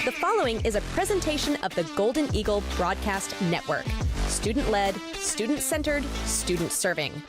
The following is a presentation of the Golden Eagle Broadcast Network. Student-led, student-centered, student-serving.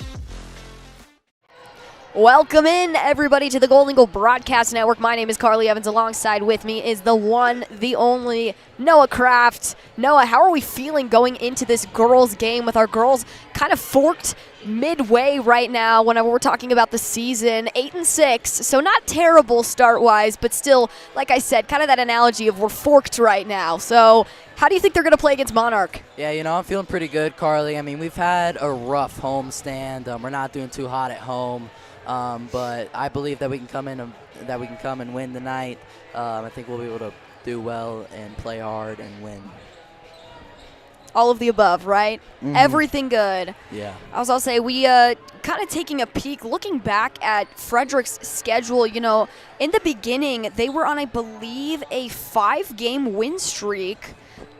Welcome in, everybody, to the Golden Eagle Broadcast Network. My name is Carly Evans. Alongside with me is the one, the only, Noah Kraft. Noah, how are we feeling going into this girls' game with our girls kind of forked midway right now whenever we're talking about the season? 8-6, so not terrible start-wise, but still, like I said, kind of that analogy of we're forked right now. So how do you think they're going to play against Monarch? Yeah, I'm feeling pretty good, Carly. I mean, we've had a rough home stand. We're not doing too hot at home. But I believe that we can come and win tonight. I think we'll be able to do well and play hard and win. All of the above, right? Mm-hmm. Everything good. Yeah. I'll say we kind of taking a peek, looking back at Frederick's schedule. In the beginning, they were on, I believe, a 5-game win streak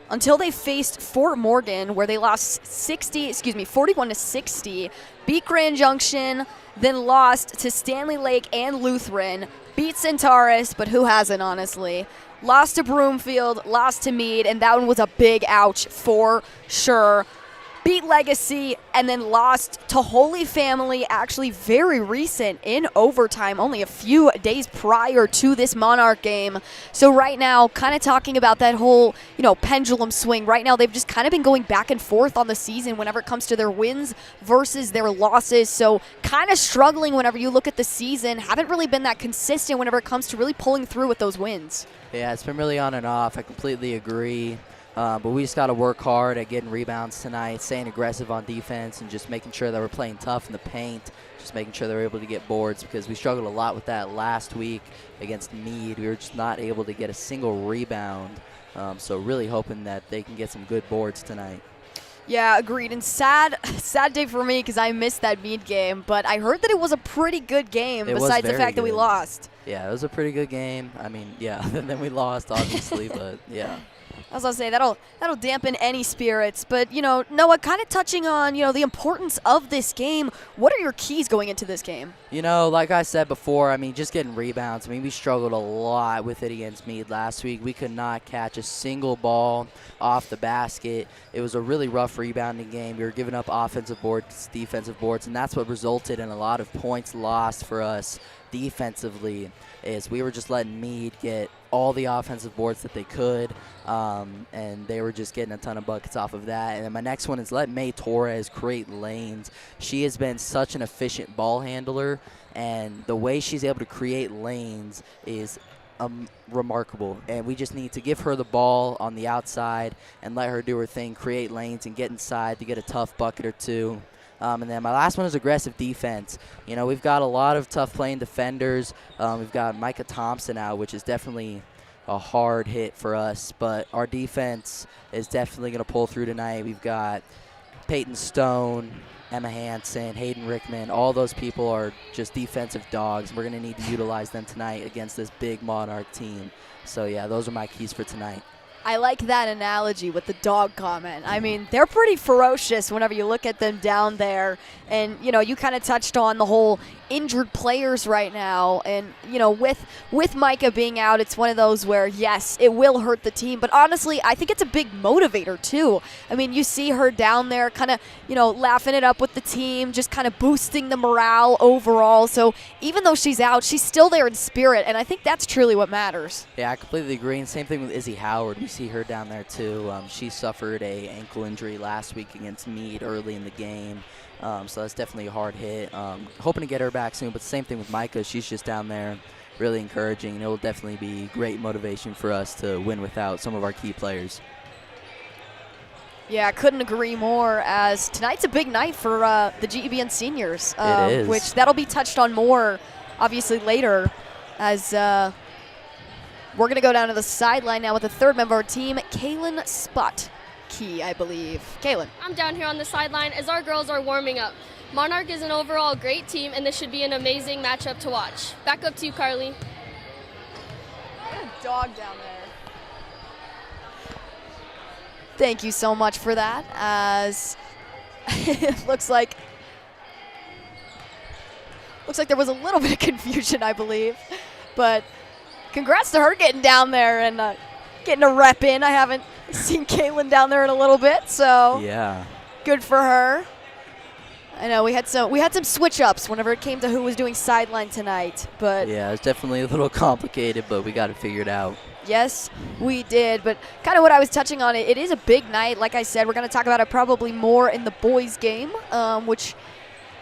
until they faced Fort Morgan, where they lost 41-60, beat Grand Junction, then lost to Stanley Lake and Lutheran, beat Centaurus, but who hasn't, honestly? Lost to Broomfield, lost to Meade, and that one was a big ouch for sure. Beat Legacy, and then lost to Holy Family, actually very recent in overtime, only a few days prior to this Monarch game. So right now, kind of talking about that whole, pendulum swing. Right now, they've just kind of been going back and forth on the season whenever it comes to their wins versus their losses. So kind of struggling whenever you look at the season. Haven't really been that consistent whenever it comes to really pulling through with those wins. Yeah, it's been really on and off. I completely agree. But we just got to work hard at getting rebounds tonight, staying aggressive on defense, and just making sure that we're playing tough in the paint, just making sure that we're able to get boards, because we struggled a lot with that last week against Meade. We were just not able to get a single rebound. So really hoping that they can get some good boards tonight. Yeah, agreed. And sad day for me because I missed that Meade game. But I heard that it was a pretty good game besides the fact that we lost. Yeah, it was a pretty good game. I mean, yeah, and then we lost, obviously, but yeah. I was going to say, that'll dampen any spirits. But, Noah, kind of touching on, the importance of this game. What are your keys going into this game? Like I said before, just getting rebounds. We struggled a lot with it against Meade last week. We could not catch a single ball off the basket. It was a really rough rebounding game. We were giving up offensive boards, defensive boards, and that's what resulted in a lot of points lost for us defensively, is we were just letting Meade get all the offensive boards that they could, and they were just getting a ton of buckets off of that. And then my next one is let May Torres create lanes. She has been such an efficient ball handler, and the way she's able to create lanes is remarkable. And we just need to give her the ball on the outside and let her do her thing, create lanes, and get inside to get a tough bucket or two. And then my last one is aggressive defense. We've got a lot of tough playing defenders. We've got Micah Thompson out, which is definitely a hard hit for us. But our defense is definitely going to pull through tonight. We've got Peyton Stone, Emma Hansen, Hayden Rickman. All those people are just defensive dogs. We're going to need to utilize them tonight against this big Monarch team. So, yeah, those are my keys for tonight. I like that analogy with the dog comment. They're pretty ferocious whenever you look at them down there. And, you kind of touched on the whole injured players right now. And, with Micah being out, it's one of those where, yes, it will hurt the team. But honestly, I think it's a big motivator, too. You see her down there kind of, laughing it up with the team, just kind of boosting the morale overall. So even though she's out, she's still there in spirit. And I think that's truly what matters. Yeah, I completely agree. And same thing with Izzy Howard. We see her down there, too. She suffered a ankle injury last week against Meade early in the game. So that's definitely a hard hit. Hoping to get her back soon, but same thing with Micah. She's just down there really encouraging. It will definitely be great motivation for us to win without some of our key players. Yeah, I couldn't agree more, as tonight's a big night for the GEBN seniors. It is. Which that'll be touched on more, obviously, later, as we're going to go down to the sideline now with the third member of our team, Kaylin Spottkey, I believe. Kaylin. I'm down here on the sideline as our girls are warming up. Monarch is an overall great team, and this should be an amazing matchup to watch. Back up to you, Carly. Got a dog down there. Thank you so much for that, as it looks like there was a little bit of confusion, I believe. But congrats to her getting down there and getting a rep in. I haven't seen Caitlin down there in a little bit, so Yeah. good for her. I know we had some switch ups whenever it came to who was doing sideline tonight, but Yeah, it's definitely a little complicated, but we got it figured out. yes, we did. But kind of what I was touching on, it is a big night. Like I said, we're going to talk about it probably more in the boys' game, which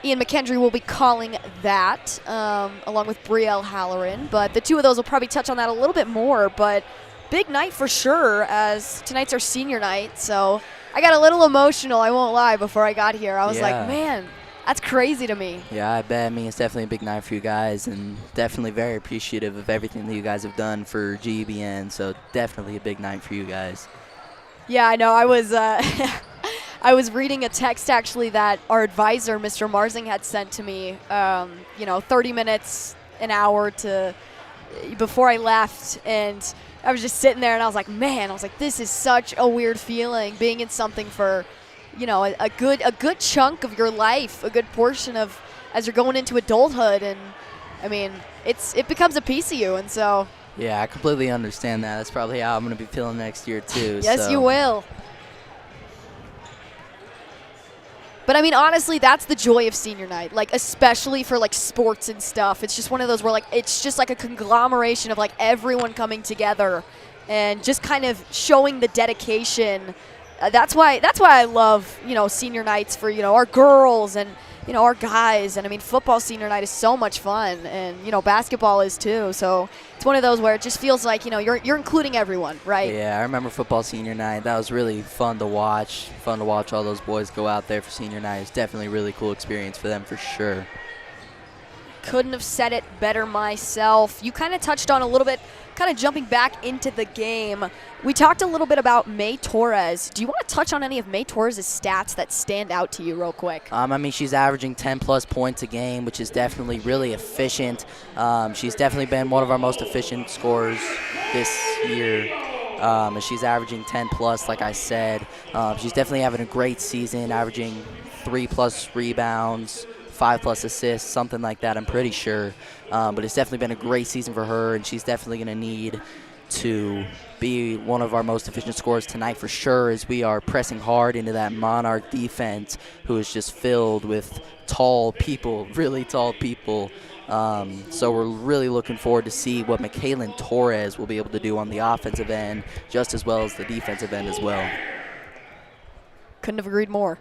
Ian McKendry will be calling that, along with Brielle Halloran. But the two of those will probably touch on that a little bit more. But big night for sure, as tonight's our senior night. So I got a little emotional, I won't lie, before I got here. I was like, man, that's crazy to me. Yeah, I bet. I mean, it's definitely a big night for you guys, and definitely very appreciative of everything that you guys have done for GBN. So definitely a big night for you guys. Yeah, I know. I was I was reading a text actually that our advisor, Mr. Marsing, had sent to me. 30 minutes, an hour before I left, and I was just sitting there, and I was like, man, this is such a weird feeling, being in something for, a good chunk of your life, a good portion of as you're going into adulthood, and I mean, it becomes a piece of you, and so. Yeah, I completely understand that. That's probably how I'm going to be feeling next year too. Yes, you will. But I mean, honestly, that's the joy of senior night, like especially for like sports and stuff. It's just one of those where like it's just like a conglomeration of like everyone coming together and just kind of showing the dedication. That's why I love, senior nights for, our girls and, our guys. And I mean, football senior night is so much fun, and, basketball is too. So it's one of those where it just feels like, you're including everyone, right? Yeah, I remember football senior night. That was really fun to watch. Fun to watch all those boys go out there for senior night. It's definitely a really cool experience for them for sure. Couldn't have said it better myself. You kind of touched on a little bit, kind of jumping back into the game. We talked a little bit about May Torres. Do you want to touch on any of May Torres' stats that stand out to you real quick? I mean, she's averaging 10-plus points a game, which is definitely really efficient. She's definitely been one of our most efficient scorers this year. And she's averaging 10-plus, like I said. She's definitely having a great season, averaging 3-plus rebounds, 5-plus assists, something like that, I'm pretty sure. But it's definitely been a great season for her, and she's definitely going to need to be one of our most efficient scorers tonight for sure, as we are pressing hard into that Monarch defense, who is just filled with tall people, really tall people. So we're really looking forward to see what Michaelin Torres will be able to do on the offensive end, just as well as the defensive end as well. Couldn't have agreed more.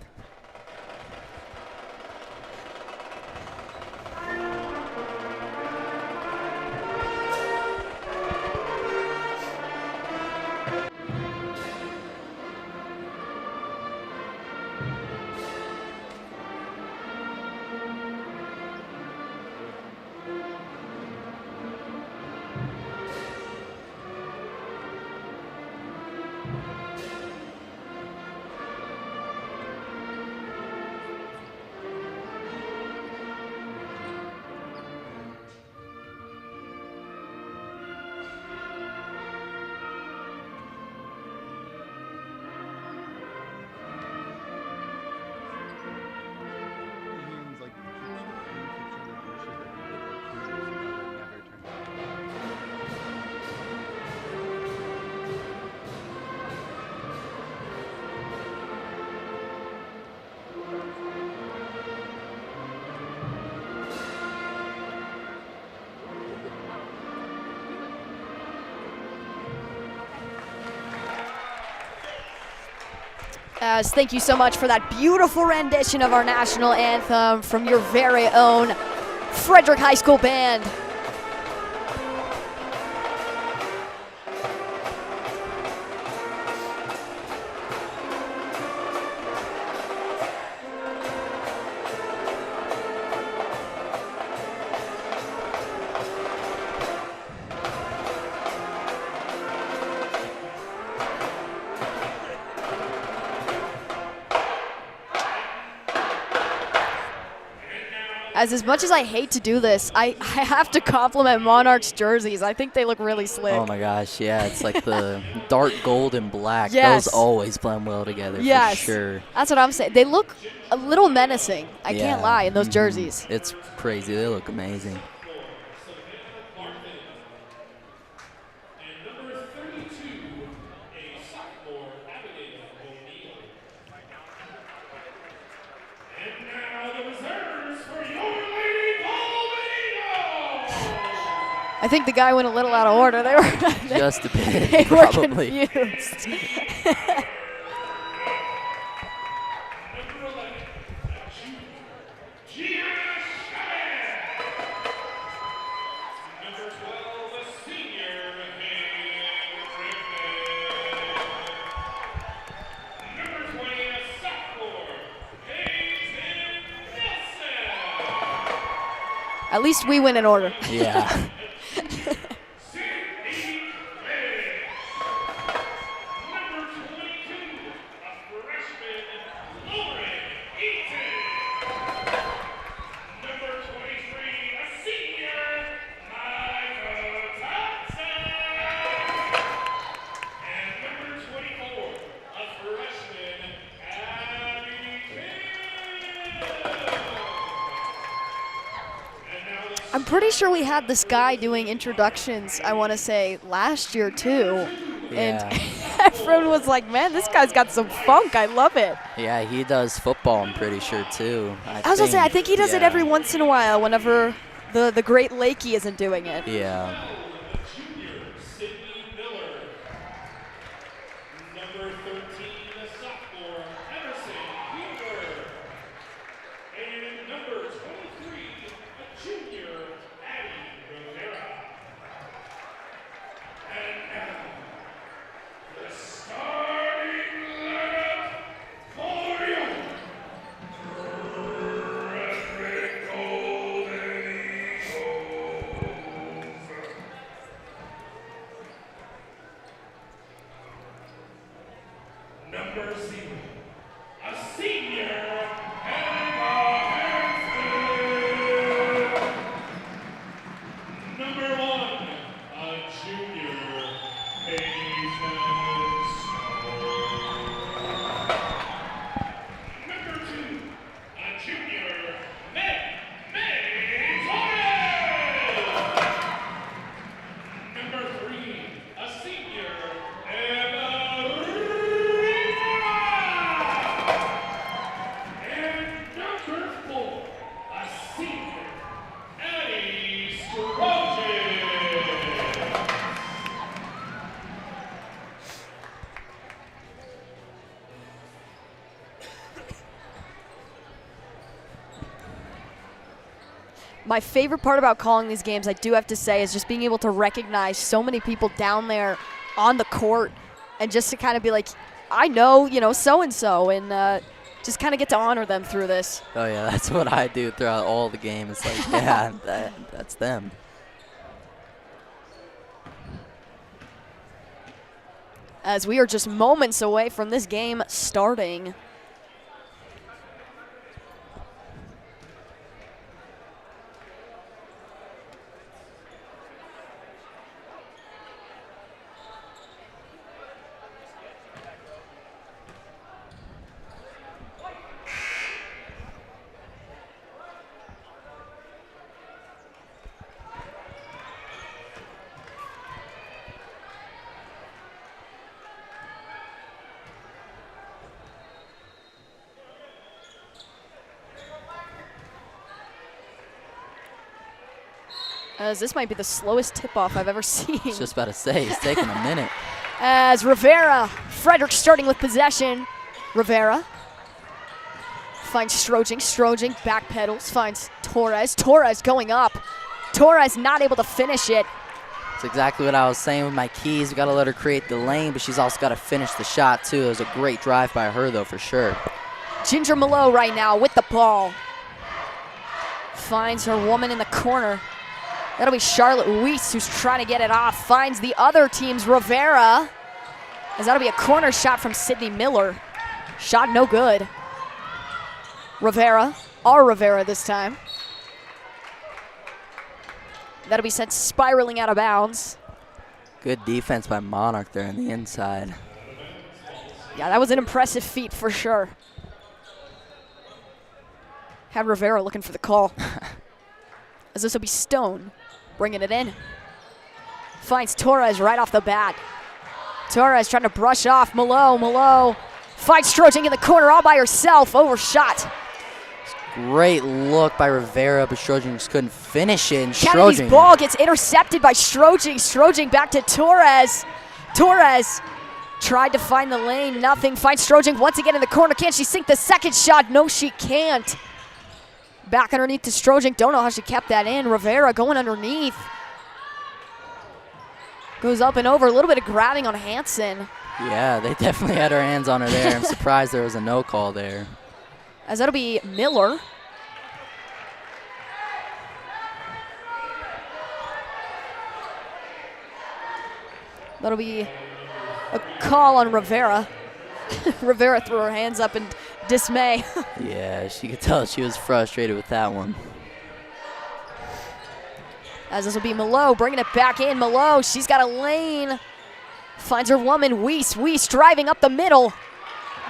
Thank you so much for that beautiful rendition of our national anthem from your very own Frederick High School band. As much as I hate to do this, I have to compliment Monarch's jerseys. I think they look really slick. Oh my gosh, yeah, it's like the dark gold and black. Yes. Those always blend well together, yes. for sure. That's what I'm saying. They look a little menacing. I can't lie, in those jerseys. It's crazy. They look amazing. I think the guy went a little out of order. They were Just a bit, they were probably. confused. At least we went in order. Yeah. I'm pretty sure we had this guy doing introductions, I want to say, last year too. And everyone was like, man, this guy's got some funk. I love it. Yeah, he does football, I'm pretty sure, too. I was going to say, I think he does it every once in a while whenever the Great Lakey isn't doing it. Yeah. My favorite part about calling these games, I do have to say, is just being able to recognize so many people down there on the court and just to kind of be like, I know, so-and-so, and just kind of get to honor them through this. Oh, yeah, that's what I do throughout all the game. It's like, yeah, that's them. As we are just moments away from this game starting. As this might be the slowest tip-off I've ever seen. I was just about to say, it's taking a minute. As Rivera, Frederick starting with possession. Rivera finds Strojing backpedals, finds Torres going up. Torres not able to finish it. That's exactly what I was saying with my keys. We got to let her create the lane, but she's also got to finish the shot, too. It was a great drive by her, though, for sure. Ginger Malone right now with the ball. Finds her woman in the corner. That'll be Charlotte Weiss who's trying to get it off. Finds the other team's Rivera. As that'll be a corner shot from Sydney Miller. Shot no good. Rivera, our Rivera this time. That'll be sent spiraling out of bounds. Good defense by Monarch there on the inside. Yeah, that was an impressive feat for sure. Had Rivera looking for the call. As this will be Stone bringing it in. Finds Torres right off the bat. Torres trying to brush off Malo. Finds Strojing in the corner all by herself. Overshot. Great look by Rivera, but Strojing just couldn't finish it. And Kennedy's Strojing, ball gets intercepted by Strojing. Strojing back to Torres. Torres tried to find the lane, nothing. Finds Strojing once again in the corner. Can she sink the second shot? No, she can't. Back underneath to Strojing. Don't know how she kept that in. Rivera going underneath. Goes up and over. A little bit of grabbing on Hansen. yeah, they definitely had their hands on her there. I'm surprised there was a no call there. As that'll be Miller. That'll be a call on Rivera. Rivera threw her hands up in dismay. Yeah, she could tell she was frustrated with that one. As this will be Malo bringing it back in. Malo, she's got a lane. Finds her woman, Weiss. Weiss driving up the middle.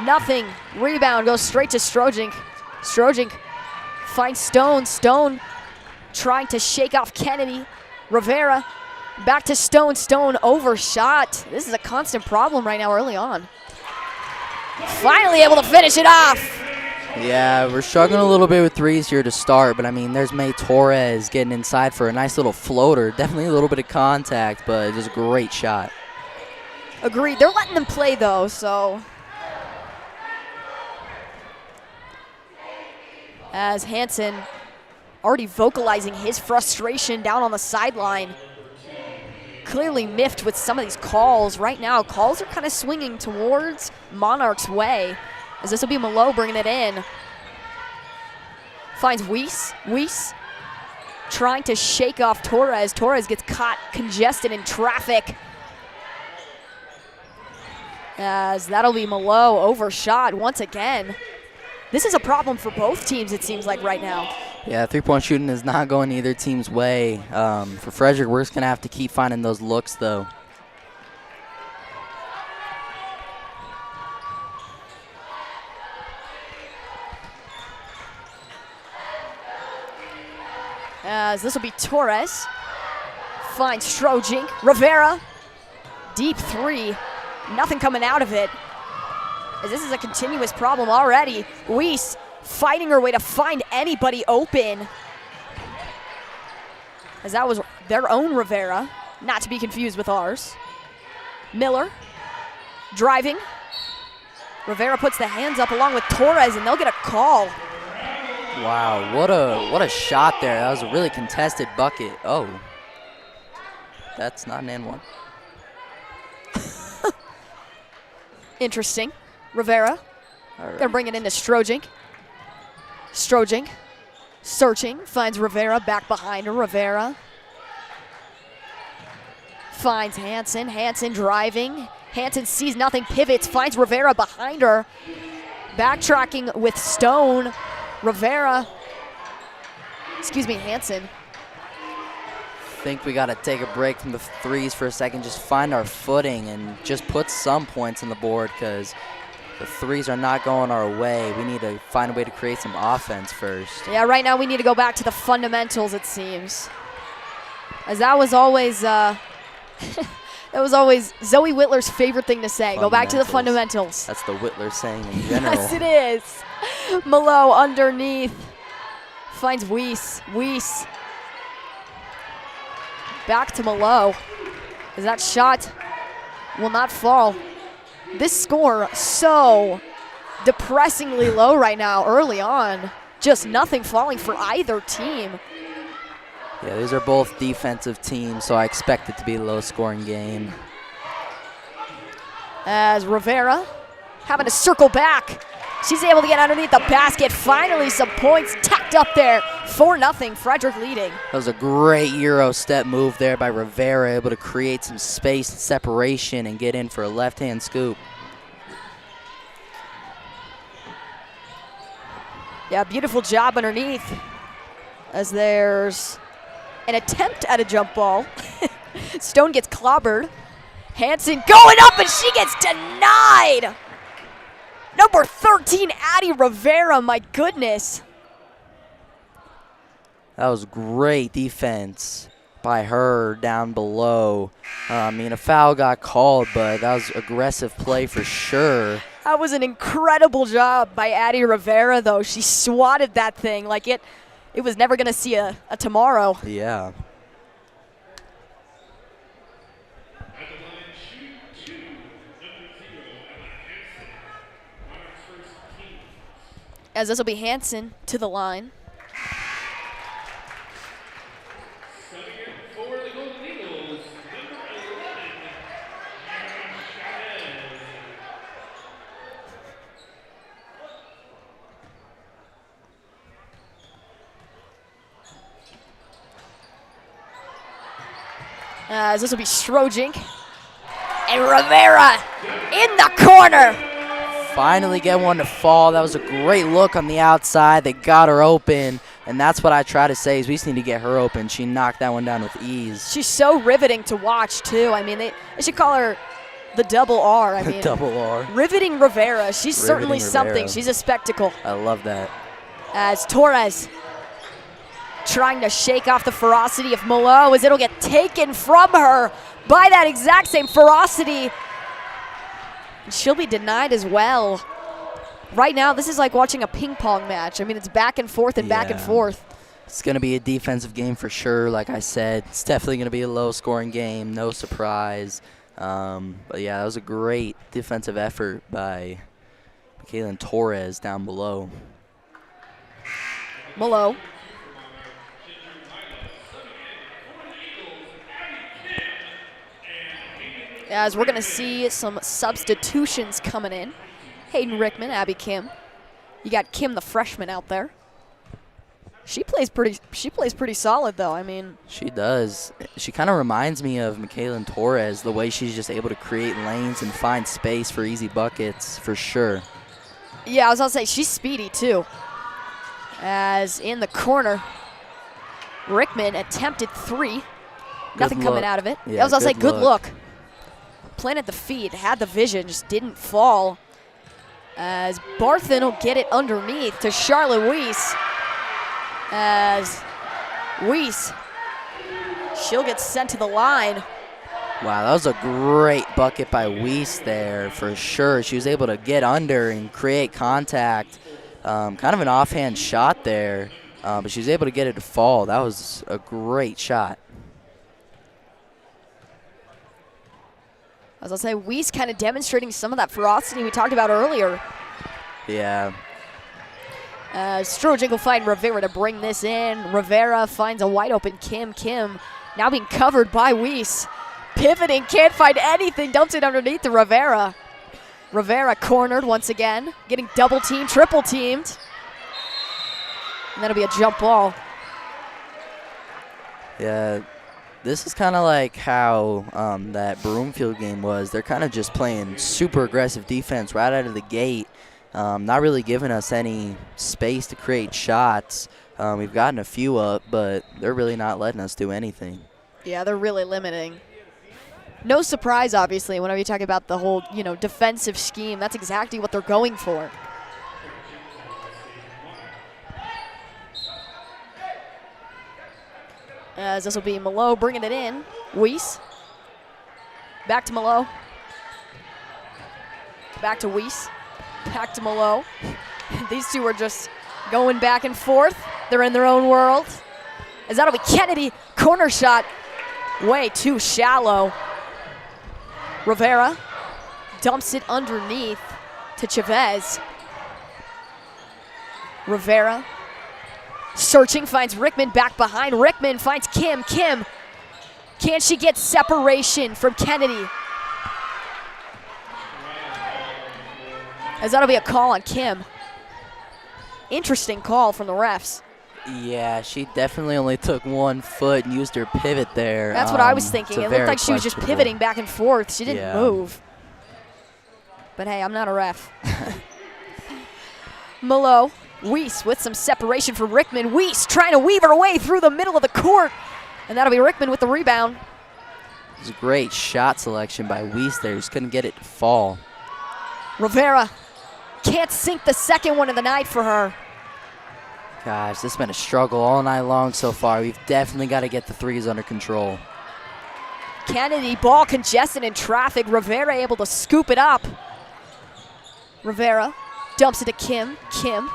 Nothing. Rebound goes straight to Strojing. Strojing finds Stone. Stone trying to shake off Kennedy. Rivera back to Stone. Stone overshot. This is a constant problem right now early on. Finally able to finish it off. Yeah, we're struggling a little bit with threes here to start, but I mean, there's May Torres getting inside for a nice little floater. Definitely a little bit of contact, but just a great shot. Agreed. They're letting them play though, so. As Hansen already vocalizing his frustration down on the sideline. Clearly miffed with some of these calls. Right now, calls are kind of swinging towards Monarch's way. As this will be Malo bringing it in. Finds Weiss. Weiss trying to shake off Torres. Torres gets caught congested in traffic. As that'll be Malo overshot once again. This is a problem for both teams, it seems like right now. Yeah, three-point shooting is not going either team's way. For Frederick, we're just going to have to keep finding those looks, though. As this will be Torres. Finds Strojing. Rivera. Deep three. Nothing coming out of it. As this is a continuous problem already. Weiss fighting her way to find anybody open. As that was their own Rivera, not to be confused with ours. Miller driving. Rivera puts the hands up along with Torres, and they'll get a call. Wow, what a shot there. That was a really contested bucket. Oh, that's not an N1. Interesting. Rivera. All right. Gonna bring it into Strojing. Strojing. Searching. Finds Rivera back behind her. Rivera. Finds Hansen. Hansen driving. Hansen sees nothing. Pivots. Finds Rivera behind her. Backtracking with Stone. Rivera. Excuse me, Hansen. Think we got to take a break from the threes for a second, just find our footing and just put some points on the board because the threes are not going our way. We need to find a way to create some offense first. Yeah, right now we need to go back to the fundamentals, it seems. As that was always that was always Zoe Whitler's favorite thing to say. Go back to the fundamentals. That's the Whitler saying in general. Yes, it is. Malo underneath. Finds Weiss. Weiss. Back to Malo. As that shot will not fall. This score so depressingly low right now early on. Just nothing falling for either team. Yeah, these are both defensive teams, so I expect it to be a low-scoring game. As Rivera having to circle back. She's able to get underneath the basket. Finally some points tacked up there. 4-0, Frederick leading. That was a great Euro step move there by Rivera, able to create some space and separation and get in for a left-hand scoop. Yeah, beautiful job underneath. As there's an attempt at a jump ball. Stone gets clobbered. Hansen going up and she gets denied. Number 13, Addie Rivera, my goodness. That was great defense by her down below. I mean, a foul got called, but that was aggressive play for sure. That was an incredible job by Addie Rivera, though. She swatted that thing like it was never going to see a tomorrow. Yeah. As this will be Hansen to the line. As this will be Strojink. And Rivera in the corner. Finally get one to fall. That was a great look on the outside. They got her open, and that's what I try to say is we just need to get her open. She knocked that one down with ease. She's so riveting to watch, too. I mean, they should call her the double R. I mean, Double R. Riveting Rivera. She's certainly Riveting something. Rivera. She's a spectacle. I love that. As Torres trying to shake off the ferocity of Malo as it'll get taken from her by that exact same ferocity. And she'll be denied as well. Right now, this is like watching a ping pong match. I mean, it's back and forth and back and Yeah. forth. It's going to be a defensive game for sure. Like I said, it's definitely going to be a low-scoring game. No surprise. But, yeah, that was a great defensive effort by Kaylin Torres down below. Malo. As we're going to see some substitutions coming in. Hayden Rickman, Abby Kim. You got Kim, the freshman, out there. She plays pretty solid, though. I mean, She does. She kind of reminds me of Michaelin Torres, the way she's just able to create lanes and find space for easy buckets, for sure. yeah, I was going to say, she's speedy, too. As in the corner, Rickman attempted three. Nothing coming look. out of it. Yeah, I was going to say, good good look. Planted the feet, had the vision, just didn't fall. As Barthen will get it underneath to Charlotte Weiss. As Weiss, she'll get sent to the line. Wow, that was a great bucket by Weiss there, for sure. She was able to get under and create contact. Kind of an offhand shot there, but she was able to get it to fall. That was a great shot. As I'll say, Weiss kind of demonstrating some of that ferocity we talked about earlier. Yeah. Strojink will find Rivera to bring this in. Rivera finds a wide open Kim. Kim now being covered by Weiss. Pivoting, can't find anything, dumps it underneath to Rivera. Rivera cornered once again, getting double teamed, triple teamed. And that'll be a jump ball. Yeah. This is kind of like how that Broomfield game was. They're kind of just playing super aggressive defense right out of the gate, not really giving us any space to create shots. We've gotten a few up, but they're really not letting us do anything. Yeah, they're really limiting. No surprise, obviously, whenever you talk about the whole, defensive scheme. That's exactly what they're going for. As this will be Malo bringing it in. Weiss. Back to Malo. Back to Weiss. Back to Malo. These two are just going back and forth. They're in their own world. As that'll be Kennedy. Corner shot. Way too shallow. Rivera dumps it underneath to Chavez. Rivera searching, finds Rickman back behind. Rickman finds Kim. Kim, can she get separation from Kennedy? As that'll be a call on Kim. Interesting call from the refs. Yeah, she definitely only took 1 foot and used her pivot there. That's what I was thinking. It's It looked very like she was just questionable. pivoting back and forth. She didn't Yeah. move. But hey, I'm not a ref. Malo. Weiss with some separation from Rickman. Weiss trying to weave her way through the middle of the court. And that'll be Rickman with the rebound. It was a great shot selection by Weiss there. Just couldn't get it to fall. Rivera can't sink the second one of the night for her. Gosh, this has been a struggle all night long so far. We've definitely got to get the threes under control. Kennedy, ball congested in traffic. Rivera able to scoop it up. Rivera dumps it to Kim. Kim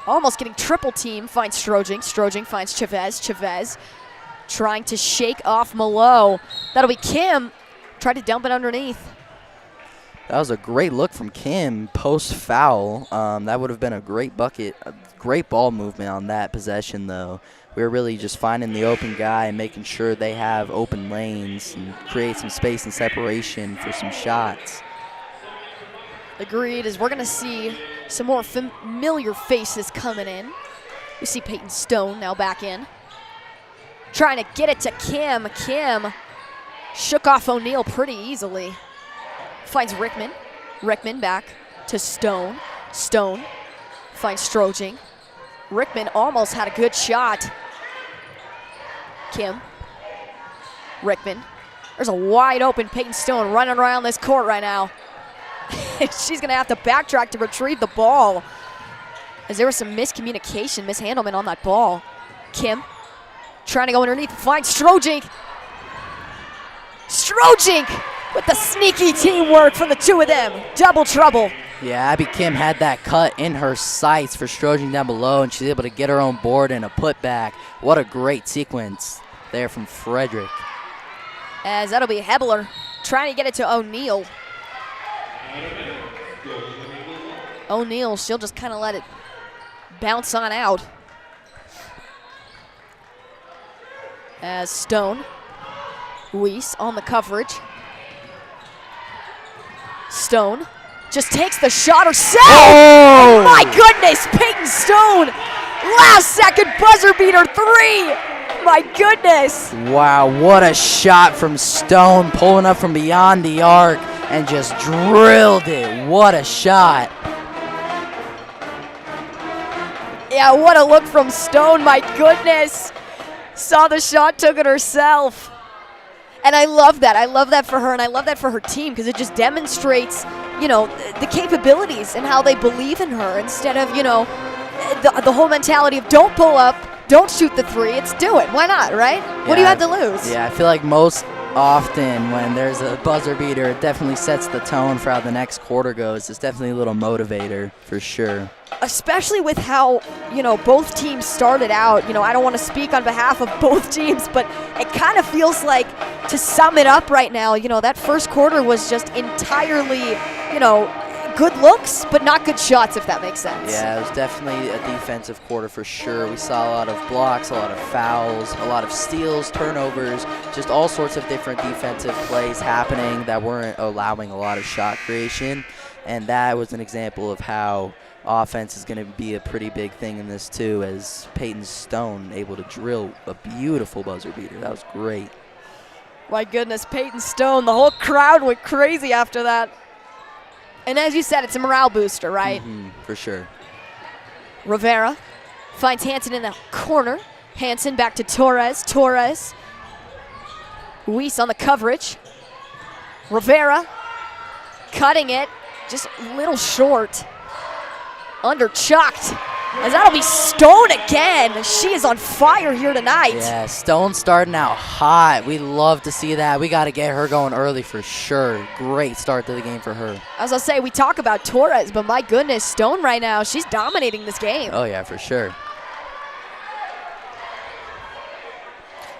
almost getting triple team, finds Strojing. Strojing finds Chavez. Chavez trying to shake off Malo. That'll be Kim. Tried to dump it underneath. That was a great look from Kim post-foul. That would have been a great bucket, a great ball movement on that possession, though. We were really just finding the open guy and making sure they have open lanes and create some space and separation for some shots. Agreed, as we're going to see some more familiar faces coming in. We see Peyton Stone now back in. Trying to get it to Kim. Kim shook off O'Neal pretty easily. Finds Rickman. Rickman back to Stone. Stone finds Strojing. Rickman almost had a good shot. Kim. Rickman. There's a wide open Peyton Stone running around this court right now. She's going to have to backtrack to retrieve the ball, as there was some miscommunication, mishandlement on that ball. Kim trying to go underneath, finds Strojing. Strojing with the sneaky teamwork from the two of them. Double trouble. Yeah, Abby Kim had that cut in her sights for Strojing down below, and she's able to get her own board and a putback. What a great sequence there from Frederick. As that'll be Hebler trying to get it to O'Neal. O'Neal, she'll just kind of let it bounce on out. As Stone, Weiss on the coverage. Stone just takes the shot herself. Oh my goodness, Peyton Stone, last second buzzer beater three. My goodness. Wow, what a shot from Stone, pulling up from beyond the arc and just drilled it. What a shot. Yeah, what a look from Stone, my goodness. Saw the shot, took it herself. And I love that. I love that for her, and I love that for her team, because it just demonstrates, you know, the capabilities and how they believe in her instead of, you know, the whole mentality of don't pull up, don't shoot the three. It's do it. Why not, right? Yeah, what do you have to lose? Yeah, I feel like most often when there's a buzzer beater, it definitely sets the tone for how the next quarter goes. It's definitely a little motivator for sure. Especially with how, you know, both teams started out. You know, I don't want to speak on behalf of both teams, but it kind of feels like, to sum it up right now, you know, that first quarter was just entirely, you know, good looks, but not good shots, if that makes sense. Yeah, it was definitely a defensive quarter for sure. We saw a lot of blocks, a lot of fouls, a lot of steals, turnovers, just all sorts of different defensive plays happening that weren't allowing a lot of shot creation. And that was an example of how offense is going to be a pretty big thing in this too, as Peyton Stone able to drill a beautiful buzzer beater. That was great. My goodness, Peyton Stone, the whole crowd went crazy after that. And as you said, it's a morale booster, right? For sure. Rivera finds Hansen in the corner. Hansen back to Torres. Torres. Weiss on the coverage. Rivera cutting it, just a little short. Under-chucked. As that'll be Stone again. She is on fire here tonight. Yeah, Stone starting out hot. We love to see that. We got to get her going early for sure. Great start to the game for her. As I'll say, we talk about Torres, but my goodness, Stone right now, she's dominating this game. Oh, yeah, for sure.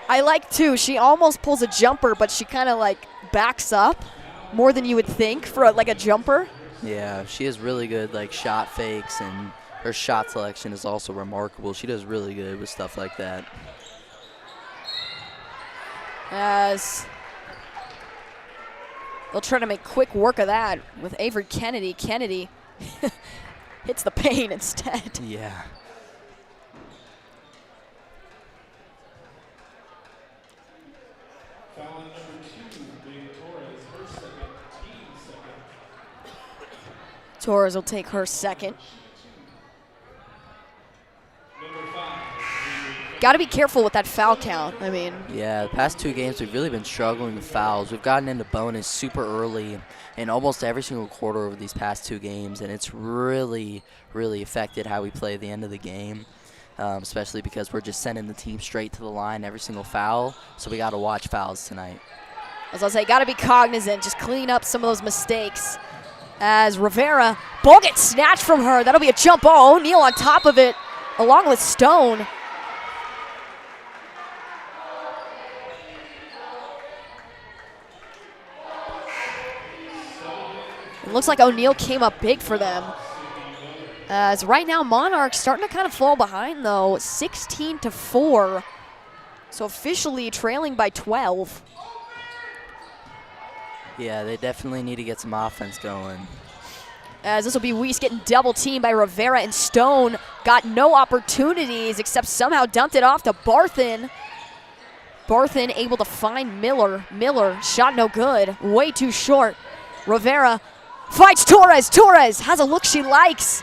I like, too, she almost pulls a jumper, but she kind of, like, backs up more than you would think for, a jumper. Yeah, she has really good, shot fakes, and her shot selection is also remarkable. She does really good with stuff like that. As they'll try to make quick work of that with Avery Kennedy. Kennedy hits the paint instead. Yeah. Torres will take her second. Got to be careful with that foul count. I mean, yeah, the past two games we've really been struggling with fouls. We've gotten into bonus super early in almost every single quarter over these past two games, and it's really, really affected how we play at the end of the game, especially because we're just sending the team straight to the line every single foul, so we got to watch fouls tonight. As I'll say, got to be cognizant, just clean up some of those mistakes As Rivera, ball gets snatched from her. That'll be a jump ball. O'Neal on top of it, along with Stone. It looks like O'Neal came up big for them. As right now, Monarchs starting to kind of fall behind, though, 16-4. So officially trailing by 12. Yeah, they definitely need to get some offense going. As this will be Weiss getting double teamed by Rivera, and Stone got no opportunities except somehow dumped it off to Barthen. Barthen able to find Miller. Miller, shot no good, way too short. Rivera fights Torres. Torres has a look she likes.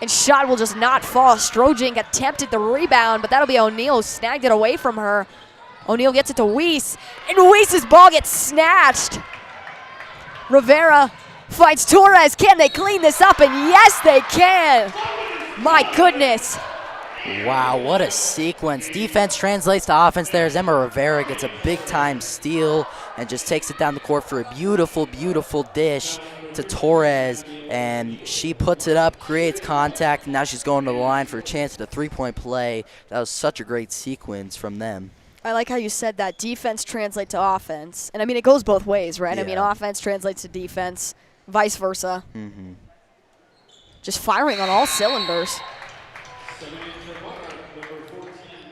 And shot will just not fall. Strojink attempted the rebound, but that'll be O'Neal who snagged it away from her. O'Neal gets it to Weiss, and Weiss's ball gets snatched. Rivera fights Torres. Can they clean this up? And yes, they can. My goodness. Wow, what a sequence. Defense translates to offense there as Emma Rivera gets a big-time steal and just takes it down the court for a beautiful, beautiful dish to Torres, and she puts it up, creates contact, and now she's going to the line for a chance at a three-point play. That was such a great sequence from them. I like how you said that defense translates to offense. And, I mean, it goes both ways, right? Yeah. I mean, offense translates to defense, vice versa. Mm-hmm. Just firing on all cylinders.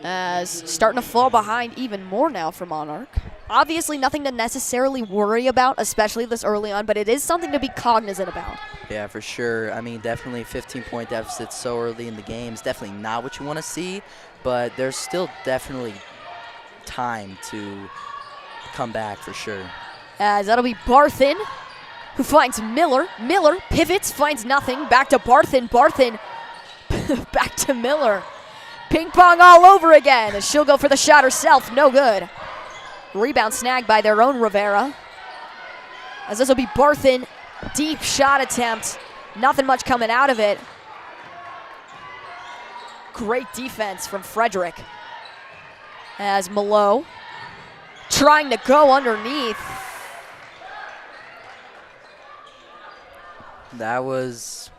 As starting to fall behind even more now for Monarch. Obviously nothing to necessarily worry about, especially this early on, but it is something to be cognizant about. Yeah, for sure. I mean, definitely 15-point deficit so early in the game is definitely not what you want to see, but there's still definitely time to come back for sure. As that'll be Barthen, who finds Miller. Miller pivots, finds nothing. Back to Barthen. Barthen back to Miller. Ping pong all over again as she'll go for the shot herself. No good. Rebound snagged by their own Rivera. As this will be Barthen. Deep shot attempt. Nothing much coming out of it. Great defense from Frederick. As Malo trying to go underneath. That was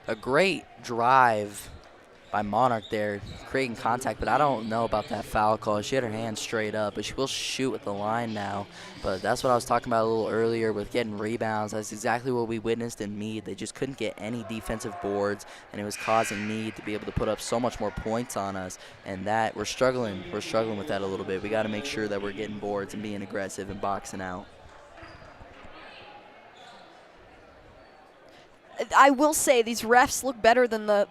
a great drive by Monarch there, creating contact, but I don't know about that foul call. She had her hand straight up, but she will shoot with the line now. But that's what I was talking about a little earlier with getting rebounds. That's exactly what we witnessed in Meade. They just couldn't get any defensive boards, and it was causing Meade to be able to put up so much more points on us, and that we're struggling. We're struggling with that a little bit. We got to make sure that we're getting boards and being aggressive and boxing out. I will say these refs look better than the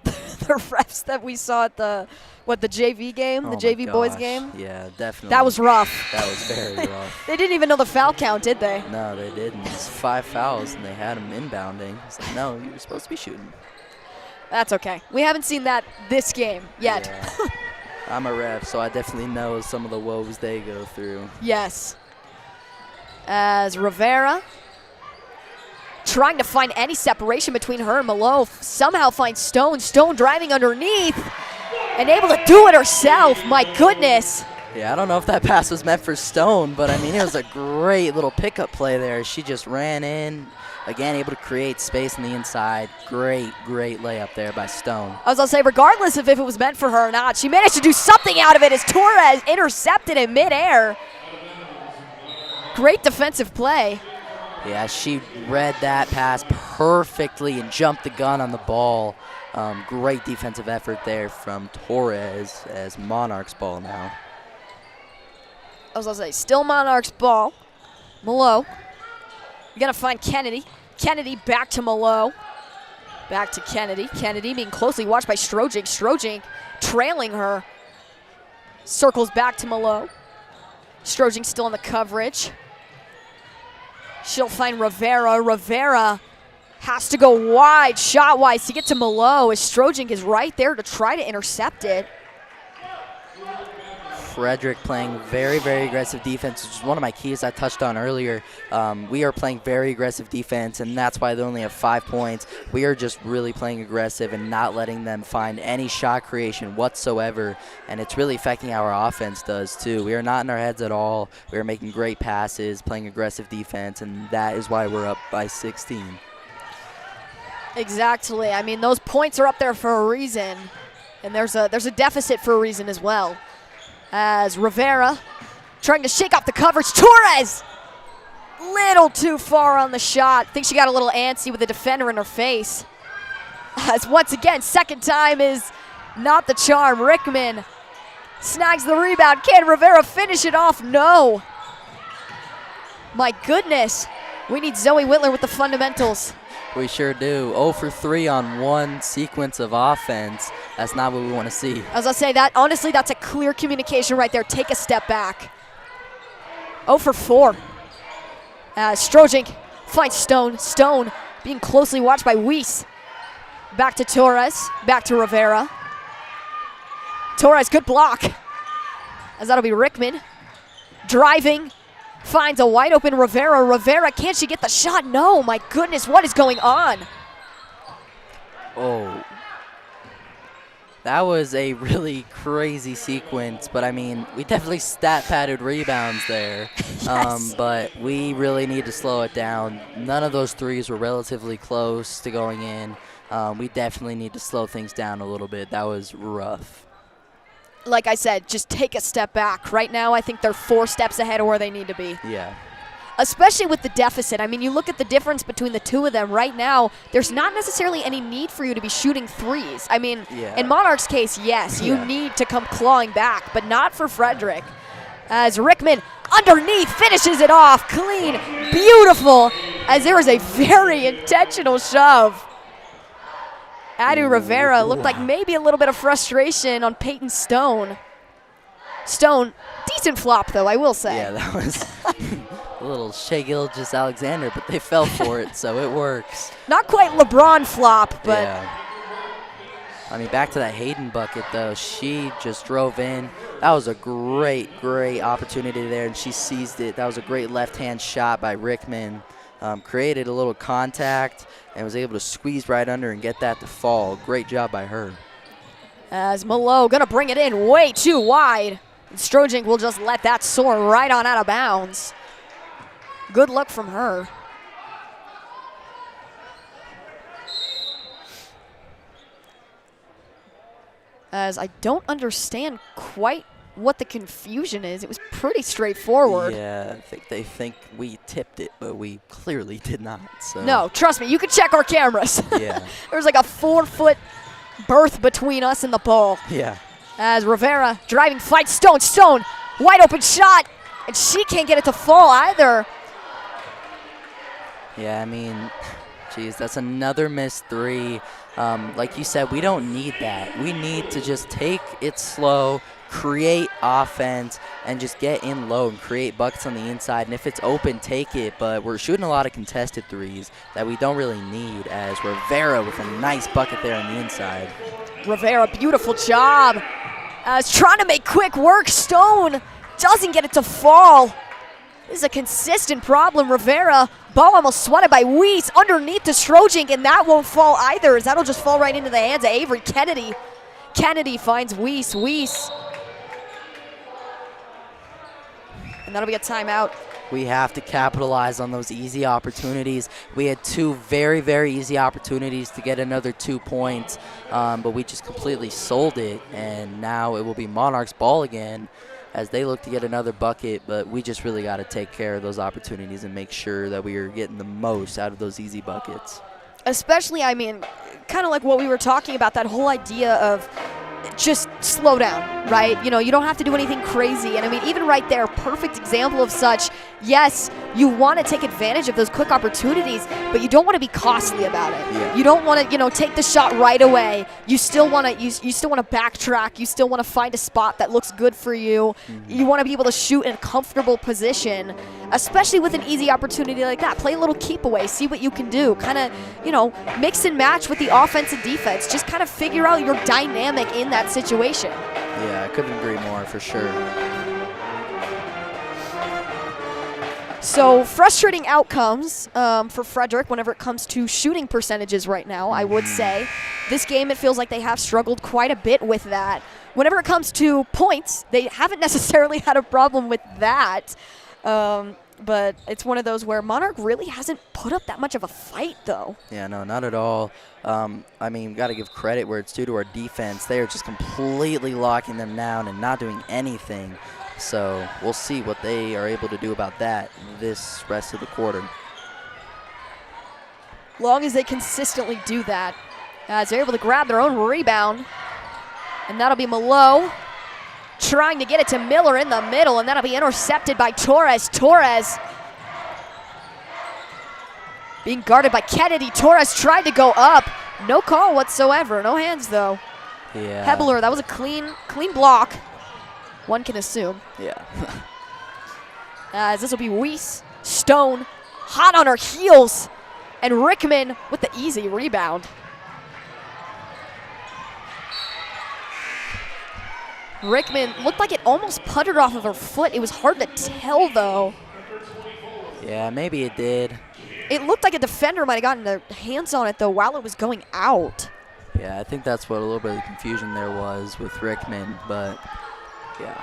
the refs that we saw at the JV game, the JV boys game. Yeah, definitely. That was rough. That was very rough. They didn't even know the foul count, did they? No, they didn't. It's 5 fouls, and they had them inbounding. It's like, no, you were supposed to be shooting. That's okay. We haven't seen that this game yet. Yeah. I'm a ref, so I definitely know some of the woes they go through. Yes. As Rivera trying to find any separation between her and Malo, somehow finds Stone. Stone driving underneath and able to do it herself. My goodness. Yeah, I don't know if that pass was meant for Stone, but I mean, it was a great little pickup play there. She just ran in, again, able to create space on the inside. Great, great layup there by Stone. I was going to say, regardless of if it was meant for her or not, she managed to do something out of it as Torres intercepted in midair. Great defensive play. Yeah, she read that pass perfectly and jumped the gun on the ball. Great defensive effort there from Torres as Monarch's ball now. I was going to say, still Monarch's ball. Malo. You're going to find Kennedy. Kennedy back to Malo. Back to Kennedy. Kennedy being closely watched by Strojink. Strojink trailing her. Circles back to Malo. Strojink still in the coverage. She'll find Rivera. Rivera has to go wide, shot-wise, to get to Malo as Strojink is right there to try to intercept it. Frederick playing very, very aggressive defense, which is one of my keys I touched on earlier. We are playing very aggressive defense, and that's why they only have 5 points. We are just really playing aggressive and not letting them find any shot creation whatsoever, and it's really affecting how our offense does too. We are not in our heads at all. We are making great passes, playing aggressive defense, and that is why we're up by 16. Exactly. I mean, those points are up there for a reason, and there's a deficit for a reason as well. As Rivera trying to shake off the coverage. Torres! Little too far on the shot. Think she got a little antsy with the defender in her face. As once again, second time is not the charm. Rickman snags the rebound. Can Rivera finish it off? No. My goodness. We need Zoe Whitler with the fundamentals. We sure do. 0 for 3 on one sequence of offense. That's not what we want to see. As I say, that honestly, that's a clear communication right there. Take a step back. 0 for 4. Strojink finds Stone. Stone being closely watched by Weiss. Back to Torres. Back to Rivera. Torres, good block. As that'll be Rickman. Driving. Finds a wide open Rivera. Rivera, can't she get the shot? No, my goodness, what is going on? Oh. That was a really crazy sequence, but I mean, we definitely stat-padded rebounds there. Yes. But we really need to slow it down. None of those threes were relatively close to going in. We definitely need to slow things down a little bit. That was rough. Like I said, just take a step back. Right now, I think they're 4 steps ahead of where they need to be. Yeah. Especially with the deficit. I mean, you look at the difference between the two of them. Right now, there's not necessarily any need for you to be shooting threes. I mean, in Monarch's case, yes, you need to come clawing back, but not for Frederick. As Rickman underneath finishes it off. Clean, beautiful, as there was a very intentional shove. Adu Rivera looked like maybe a little bit of frustration on Peyton Stone. Stone, decent flop though, I will say. Yeah, that was a little Shea Gilgeous-Alexander, but they fell for it, so it works. Not quite LeBron flop, but. Yeah. I mean, back to that Hayden bucket though. She just drove in. That was a great opportunity there, and she seized it. That was a great left-hand shot by Rickman. Created a little contact and was able to squeeze right under and get that to fall. Great job by her. As Malo gonna bring it in way too wide. And Strojink will just let that soar right on out of bounds. Good luck from her. As I don't understand quite what the confusion is. It was pretty straightforward. Yeah, I think they think we tipped it, but we clearly did not. So. No, trust me, you can check our cameras. Yeah. There's like a 4-foot berth between us and the ball. Yeah. As Rivera driving fight Stone. Stone, wide open shot, and she can't get it to fall either. Yeah, I mean, geez, that's another missed three. Like you said, we don't need that. We need to just take it slow, create offense, and just get in low and create buckets on the inside. And if it's open, take it. But we're shooting a lot of contested threes that we don't really need, as Rivera with a nice bucket there on the inside. Rivera, beautiful job. As trying to make quick work. Stone doesn't get it to fall. This is a consistent problem. Rivera, ball almost swatted by Weiss underneath to Strojink, and that won't fall either, as that'll just fall right into the hands of Avery Kennedy. Kennedy finds Weiss. Weiss. And that'll be a timeout. We have to capitalize on those easy opportunities. We had two very, very easy opportunities to get another 2 points, but we just completely sold it, and now it will be Monarch's ball again as they look to get another bucket, but we just really got to take care of those opportunities and make sure that we are getting the most out of those easy buckets. Especially, I mean, kind of like what we were talking about, that whole idea of just slow down, right? You know, you don't have to do anything crazy. And I mean, even right there, perfect example of such. Yes, you want to take advantage of those quick opportunities, but you don't want to be costly about it. Yeah. You don't want to, take the shot right away. You still want to, you still want to backtrack. You still want to find a spot that looks good for you. Mm-hmm. You want to be able to shoot in a comfortable position, especially with an easy opportunity like that. Play a little keep away, see what you can do. Kind of, mix and match with the offense and defense. Just kind of figure out your dynamic in that situation. Yeah, I couldn't agree more, for sure. So frustrating outcomes for Frederick whenever it comes to shooting percentages right now, I would say. This game, it feels like they have struggled quite a bit with that. Whenever it comes to points, they haven't necessarily had a problem with that. but it's one of those where Monarch really hasn't put up that much of a fight, though. Yeah, no, not at all. I mean, got to give credit where it's due to our defense. They are just completely locking them down and not doing anything. So we'll see what they are able to do about that this rest of the quarter. Long as they consistently do that, as they're able to grab their own rebound. And that'll be Malo trying to get it to Miller in the middle, and that'll be intercepted by Torres. Torres being guarded by Kennedy. Torres tried to go up. No call whatsoever. No hands, though. Yeah. Hebler, that was a clean block. One can assume. Yeah. As this will be Weiss. Stone hot on her heels. And Rickman with the easy rebound. Rickman looked like it almost puttered off of her foot. It was hard to tell, though. Yeah, maybe it did. It looked like a defender might have gotten their hands on it, though, while it was going out. Yeah, I think that's what a little bit of the confusion there was with Rickman, but yeah.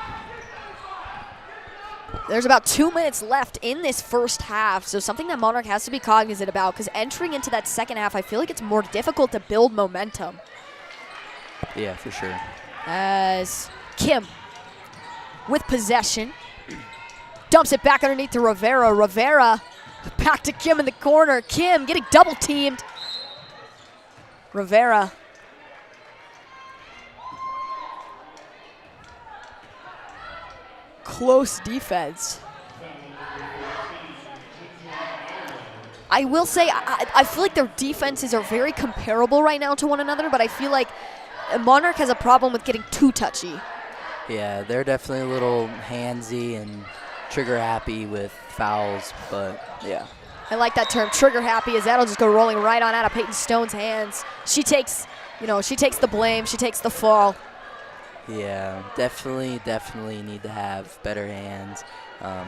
There's about 2 minutes left in this first half, so something that Monarch has to be cognizant about, because entering into that second half, I feel like it's more difficult to build momentum. Yeah, for sure. As Kim with possession. Dumps it back underneath to Rivera. Rivera back to Kim in the corner. Kim getting double teamed. Rivera. Close defense. I will say, I feel like their defenses are very comparable right now to one another, but I feel like Monarch has a problem with getting too touchy. Yeah, they're definitely a little handsy and trigger happy with fouls, but yeah. I like that term, trigger happy, as that'll just go rolling right on out of Peyton Stone's hands. She takes the blame, she takes the fall. Yeah, definitely need to have better hands.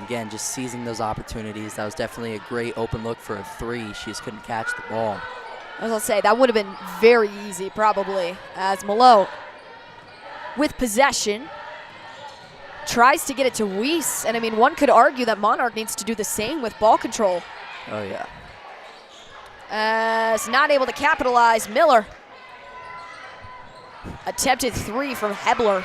Again, just seizing those opportunities. That was definitely a great open look for a three. She just couldn't catch the ball. I was going to say, that would have been very easy, probably, as Malo with possession tries to get it to Weiss. And, I mean, one could argue that Monarch needs to do the same with ball control. Oh, yeah. As not able to capitalize, Miller. Attempted three from Hebler.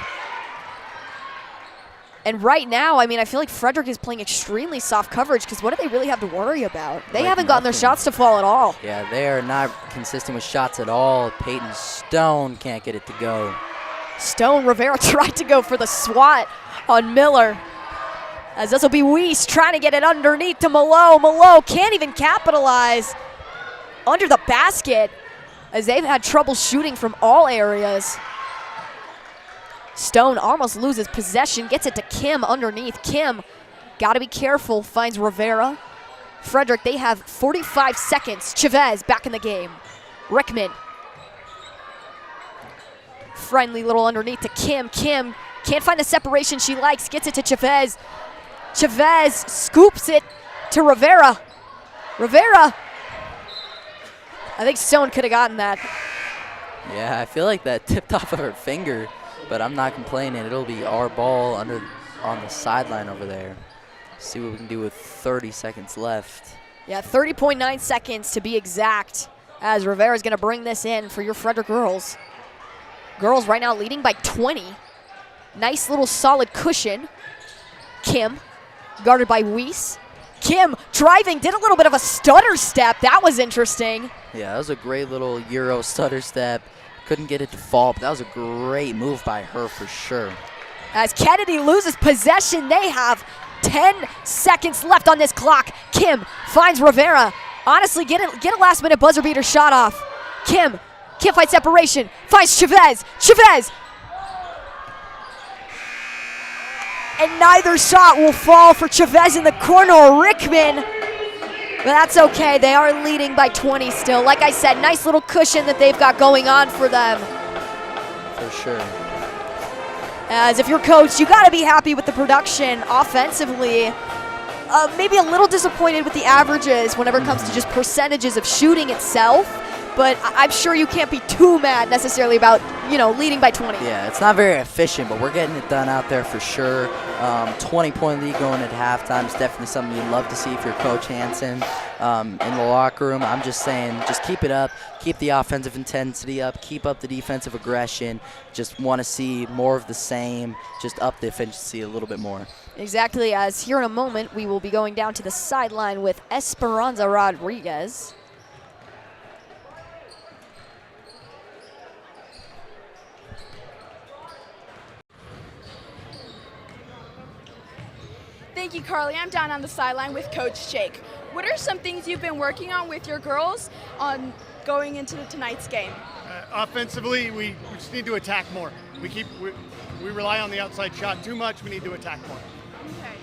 And right now, I mean, I feel like Frederick is playing extremely soft coverage, because what do they really have to worry about? They haven't gotten their shots to fall at all. Yeah, they are not consistent with shots at all. Peyton Stone can't get it to go. Stone, Rivera tried to go for the swat on Miller. As this will be Weiss trying to get it underneath to Malo. Malo can't even capitalize under the basket, as they've had trouble shooting from all areas. Stone almost loses possession, gets it to Kim underneath. Kim, got to be careful, finds Rivera. Frederick, they have 45 seconds. Chavez back in the game. Rickman. Friendly little underneath to Kim. Kim can't find the separation she likes, gets it to Chavez. Chavez scoops it to Rivera. Rivera. I think Stone could have gotten that. Yeah, I feel like that tipped off of her finger. But I'm not complaining. It'll be our ball on the sideline over there. See what we can do with 30 seconds left. Yeah, 30.9 seconds to be exact, as Rivera's going to bring this in for your Frederick girls. Girls right now leading by 20. Nice little solid cushion. Kim, guarded by Weiss. Kim driving, did a little bit of a stutter step. That was interesting. Yeah, that was a great little Euro stutter step. Couldn't get it to fall, but that was a great move by her for sure. As Kennedy loses possession, they have 10 seconds left on this clock. Kim finds Rivera. Honestly, get a last-minute buzzer beater shot off. Kim can't find separation. Finds Chavez. Chavez. And neither shot will fall for Chavez in the corner. Rickman. But that's okay. They are leading by 20 still. Like I said, nice little cushion that they've got going on for them. For sure. As if you're coach, you got to be happy with the production offensively. Maybe a little disappointed with the averages whenever it comes to just percentages of shooting itself. but I'm sure you can't be too mad necessarily about, leading by 20. Yeah, it's not very efficient, but we're getting it done out there for sure. 20-point lead going at halftime is definitely something you'd love to see for your Coach Hansen in the locker room. I'm just saying, just keep it up, keep the offensive intensity up, keep up the defensive aggression. Just want to see more of the same, just up the efficiency a little bit more. Exactly, as here in a moment we will be going down to the sideline with Esperanza Rodriguez. Thank you, Carly. I'm down on the sideline with Coach Jake. What are some things you've been working on with your girls on going into tonight's game? Offensively, we just need to attack more. We rely on the outside shot too much. We need to attack more. Okay.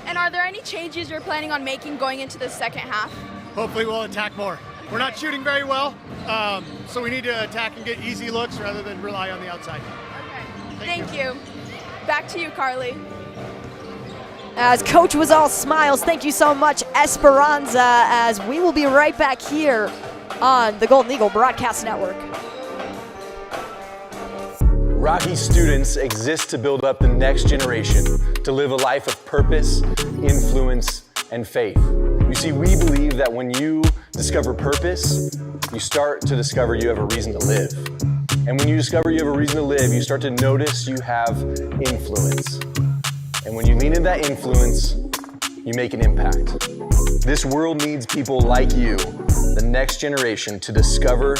And are there any changes you're planning on making going into the second half? Hopefully we'll attack more. We're not shooting very well, so we need to attack and get easy looks rather than rely on the outside. Okay. Thank you. Back to you, Carly. As Coach was all smiles, thank you so much, Esperanza, as we will be right back here on the Golden Eagle Broadcast Network. Rocky students exist to build up the next generation, to live a life of purpose, influence, and faith. You see, we believe that when you discover purpose, you start to discover you have a reason to live. And when you discover you have a reason to live, you start to notice you have influence. And when you lean into that influence, you make an impact. This world needs people like you, the next generation, to discover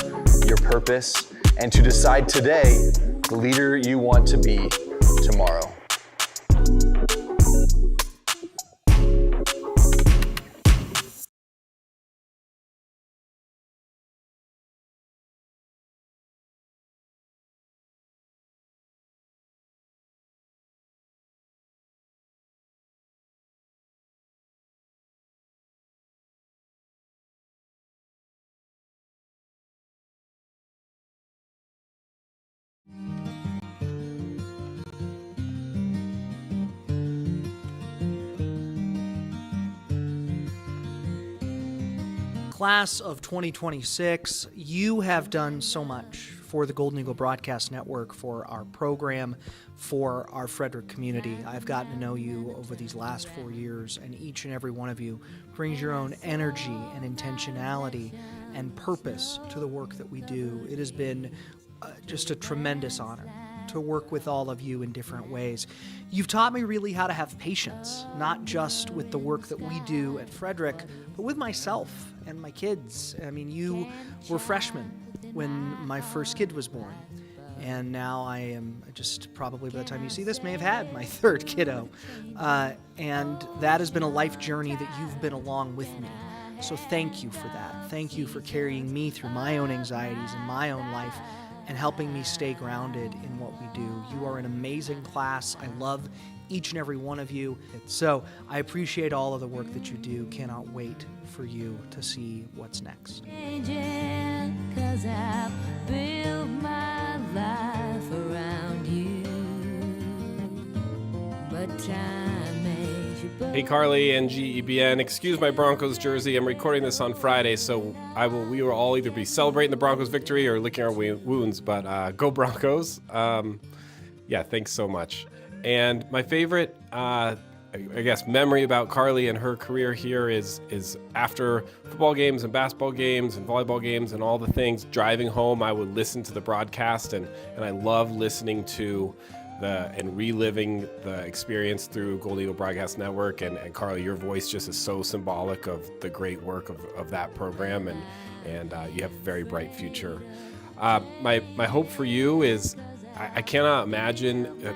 your purpose and to decide today the leader you want to be tomorrow. Class of 2026, you have done so much for the Golden Eagle Broadcast Network, for our program, for our Frederick community. I've gotten to know you over these last 4 years, and each and every one of you brings your own energy and intentionality and purpose to the work that we do. It has been just a tremendous honor to work with all of you in different ways. You've taught me really how to have patience, not just with the work that we do at Frederick, but with myself and my kids. I mean, you were freshmen when my first kid was born, and now I am just probably, by the time you see this, may have had my third kiddo. And that has been a life journey that you've been along with me. So thank you for that. Thank you for carrying me through my own anxieties and my own life and helping me stay grounded in what we do. You are an amazing class. I love each and every one of you. So I appreciate all of the work that you do. Cannot wait for you to see what's next. 'Cause I've built my life around you, but time makes you. Hey Carly and GEBN, excuse my Broncos jersey. I'm recording this on Friday, so we will all either be celebrating the Broncos victory or licking our wounds, but go Broncos. Yeah, thanks so much. And my favorite, I guess, memory about Carly and her career here is after football games and basketball games and volleyball games and all the things, driving home, I would listen to the broadcast, and I love listening to and reliving the experience through Golden Eagle Broadcast Network. And Carly, your voice just is so symbolic of the great work of that program, and you have a very bright future. My hope for you is I cannot imagine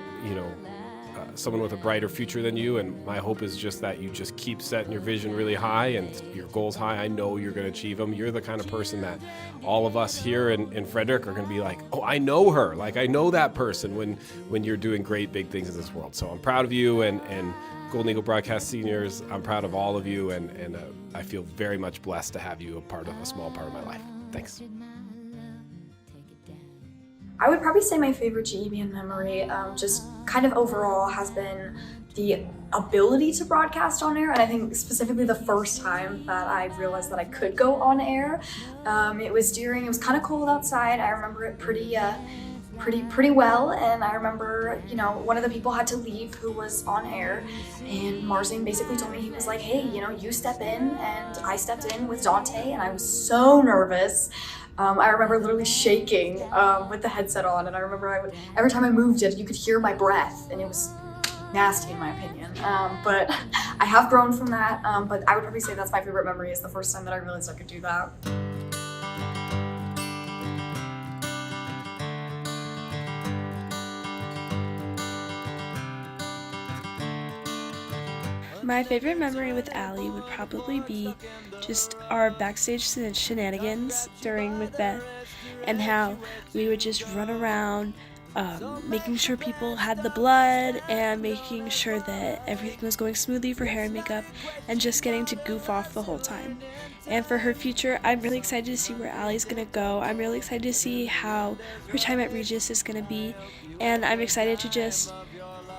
someone with a brighter future than you, and my hope is just that you just keep setting your vision really high and your goals high. I know you're going to achieve them. You're the kind of person that all of us here in Frederick are going to be like, oh, I know her. Like, I know that person when you're doing great big things in this world. So I'm proud of you, and Golden Eagle Broadcast seniors, I'm proud of all of you, and I feel very much blessed to have you a small part of my life. Thanks. I would probably say my favorite GEBN memory, just kind of overall, has been the ability to broadcast on air, and I think specifically the first time that I realized that I could go on air, it was kind of cold outside. I remember it pretty well, and I remember, one of the people had to leave who was on air, and Marzine basically told me, he was like, hey, you step in, and I stepped in with Dante, and I was so nervous. I remember literally shaking with the headset on, and I remember every time I moved it, you could hear my breath, and it was nasty in my opinion. But I have grown from that, but I would probably say that's my favorite memory, is the first time that I realized I could do that. My favorite memory with Allie would probably be just our backstage shenanigans during Macbeth, and how we would just run around making sure people had the blood and making sure that everything was going smoothly for hair and makeup, and just getting to goof off the whole time. And for her future, I'm really excited to see where Allie's going to go. I'm really excited to see how her time at Regis is going to be, and I'm excited to just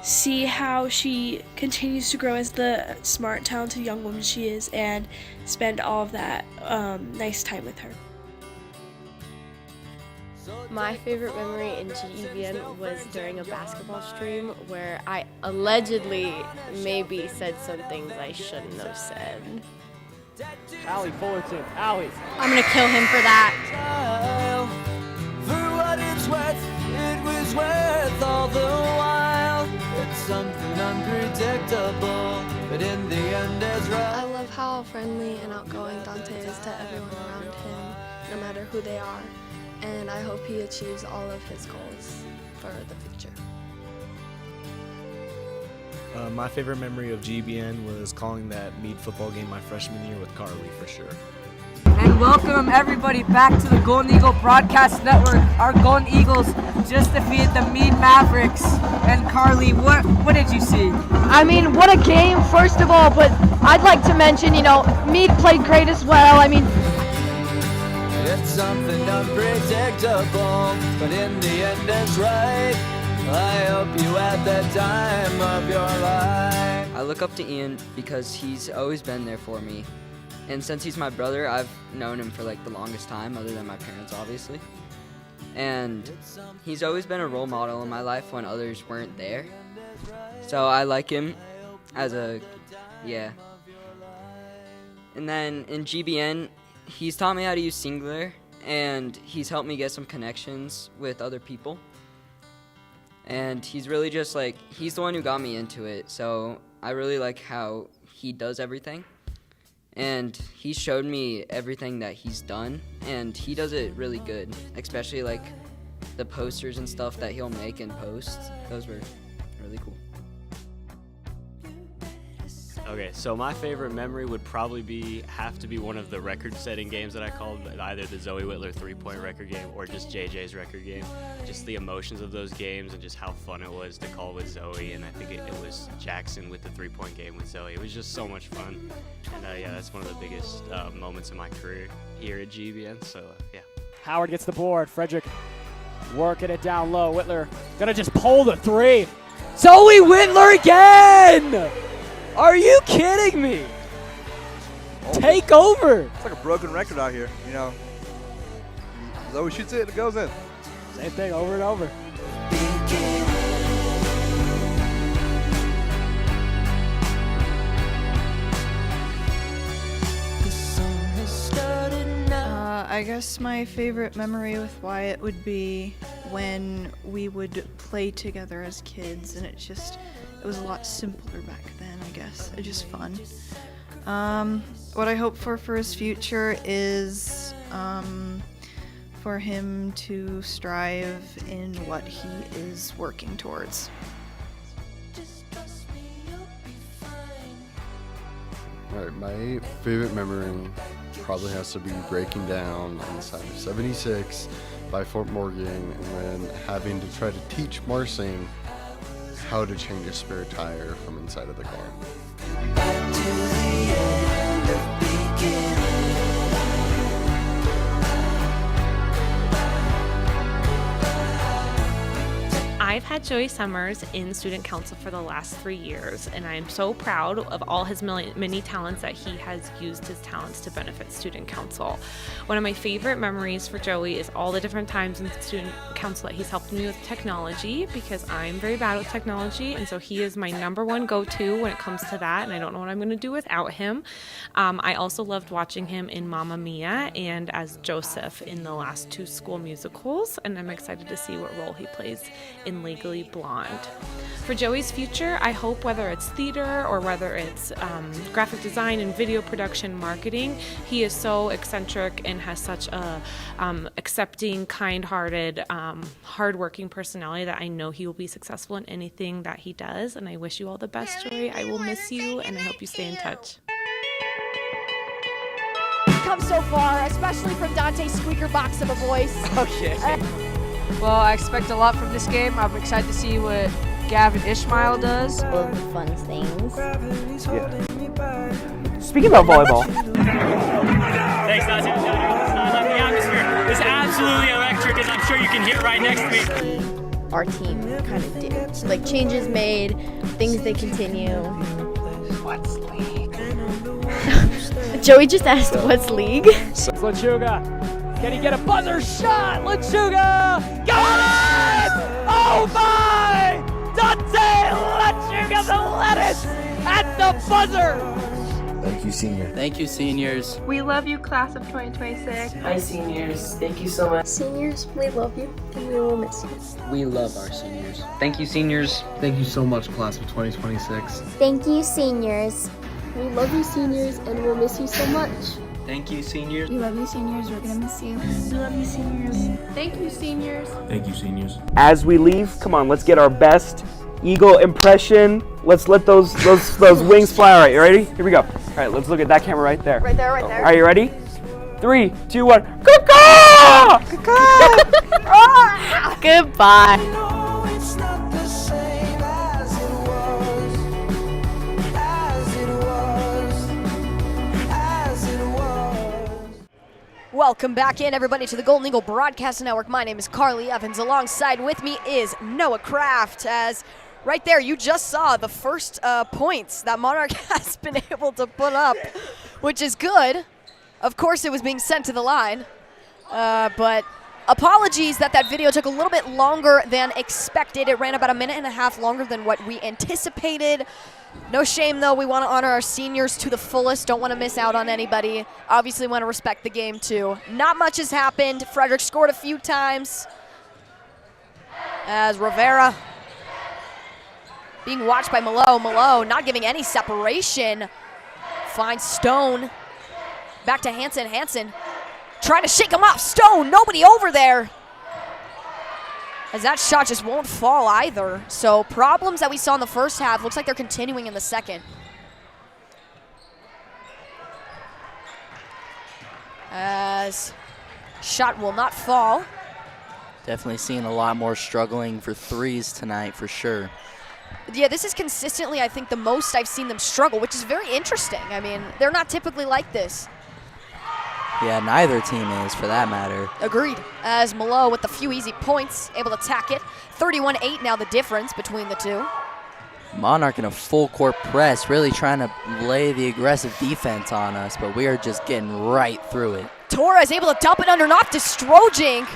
see how she continues to grow as the smart, talented young woman she is, and spend all of that nice time with her. My favorite memory in GEVN was during a basketball stream where I allegedly maybe said some things I shouldn't have said. Allie Fullerton, Allie. I'm gonna kill him for that. For what it's worth, it was worth all the while. It's something unpredictable, but in the end it's right. I love how friendly and outgoing Dante is to everyone around him, no matter who they are. And I hope he achieves all of his goals for the future. My favorite memory of GBN was calling that Meade football game my freshman year with Carly, for sure. And welcome everybody back to the Golden Eagle Broadcast Network. Our Golden Eagles just defeated the Meade Mavericks. And Carly, what did you see? I mean, what a game, first of all, but I'd like to mention, Meade played great as well. I mean, it's something unpredictable, but in the end it's right. I hope you had the time of your life. I look up to Ian because he's always been there for me. And since he's my brother, I've known him for the longest time, other than my parents, obviously. And he's always been a role model in my life when others weren't there. So I like him as yeah. And then in GBN, he's taught me how to use Singular, and he's helped me get some connections with other people. And he's really just he's the one who got me into it, so I really like how he does everything. And he showed me everything that he's done, and he does it really good, especially the posters and stuff that he'll make and post. Those were really cool. Okay, so my favorite memory would probably have to be one of the record-setting games that I called, either the Zoe Whitler three-point record game or just JJ's record game. Just the emotions of those games and just how fun it was to call with Zoe, and I think it was Jackson with the three-point game with Zoe. It was just so much fun, and yeah, that's one of the biggest moments in my career here at GBN, so yeah. Howard gets the board. Frederick working it down low. Whitler gonna just pull the three. Zoe Whitler again! Are you kidding me? Take over. It's like a broken record out here, Zoe shoots it, it goes in. Same thing over and over. I guess my favorite memory with Wyatt would be when we would play together as kids, and it was a lot simpler back then, I guess. It's just fun. What I hope for his future is for him to strive in what he is working towards. All right, my favorite memory probably has to be breaking down on the side of 76 by Fort Morgan, and then having to try to teach Marsing how to change a spare tire from inside of the car. Back to the end of beginning. I've had had Joey Summers in student council for the last 3 years, and I am so proud of all his many talents that he has used his talents to benefit student council. One of my favorite memories for Joey is all the different times in student council that he's helped me with technology, because I'm very bad with technology, and so he is my #1 go-to when it comes to that, and I don't know what I'm going to do without him. I also loved watching him in Mamma Mia and as Joseph in the last 2 school musicals, and I'm excited to see what role he plays in Legally Blonde. For Joey's future, I hope whether it's theater or whether it's graphic design and video production marketing, he is so eccentric and has such a accepting, kind-hearted, hardworking personality that I know he will be successful in anything that he does, and I wish you all the best, Joey. I will miss you, and I hope you stay in touch. Come so far, especially from Dante's squeaker box of a voice. Okay. Well, I expect a lot from this game. I'm excited to see what Gavin Ishmael does. All of the fun things. Yeah. Speaking about volleyball. Thanks, Dante. The atmosphere is absolutely electric, and I'm sure you can hear it right next to me. Our team kind of did. Like changes made, things they continue. What's league? Joey just asked, what's league? Lechuga. Can he get a buzzer shot? Lechuga! Got it! Oh my! Dante Lechuga the lettuce at the buzzer! Thank you, senior. Thank you, seniors. We love you, class of 2026. Hi, seniors. Thank you so much. Seniors, we love you, and we will miss you. We love our seniors. Thank you, seniors. Thank you so much, class of 2026. Thank you, seniors. We love you, seniors, and we'll miss you so much. Thank you, seniors. We love you, seniors. We're gonna miss you. We love you, seniors. Thank you, seniors. Thank you, seniors. As we leave, come on, let's get our best Eagle impression. Let's let those wings fly. All right, you ready? Here we go. All right, let's look at that camera right there. Right there, right there. Are you ready? 3, 2, 1. Caw-caw! Caw-caw! Goodbye. Welcome back in, everybody, to the Golden Eagle Broadcast Network. My name is Carly Evans. Alongside with me is Noah Kraft. As right there, you just saw the first points that Monarch has been able to put up, which is good. Of course, it was being sent to the line, but apologies that video took a little bit longer than expected. It ran about 1.5 minutes longer than what we anticipated. No shame, though. We want to honor our seniors to the fullest. Don't want to miss out on anybody. Obviously want to respect the game, too. Not much has happened. Frederick scored a few times. As Rivera being watched by Malo. Malo not giving any separation. Finds Stone. Back to Hansen. Hansen trying to shake him off. Stone, nobody over there. As that shot just won't fall either. So problems that we saw in the first half, looks like they're continuing in the second. As shot will not fall. Definitely seeing a lot more struggling for threes tonight, for sure. Yeah, this is consistently, I think, the most I've seen them struggle, which is very interesting. I mean, they're not typically like this. Yeah, neither team is, for that matter. Agreed. As Malo with a few easy points, able to tack it. 31-8 now the difference between the two. Monarch in a full court press, really trying to lay the aggressive defense on us, but we are just getting right through it. Torres able to dump it underneath to Strojink.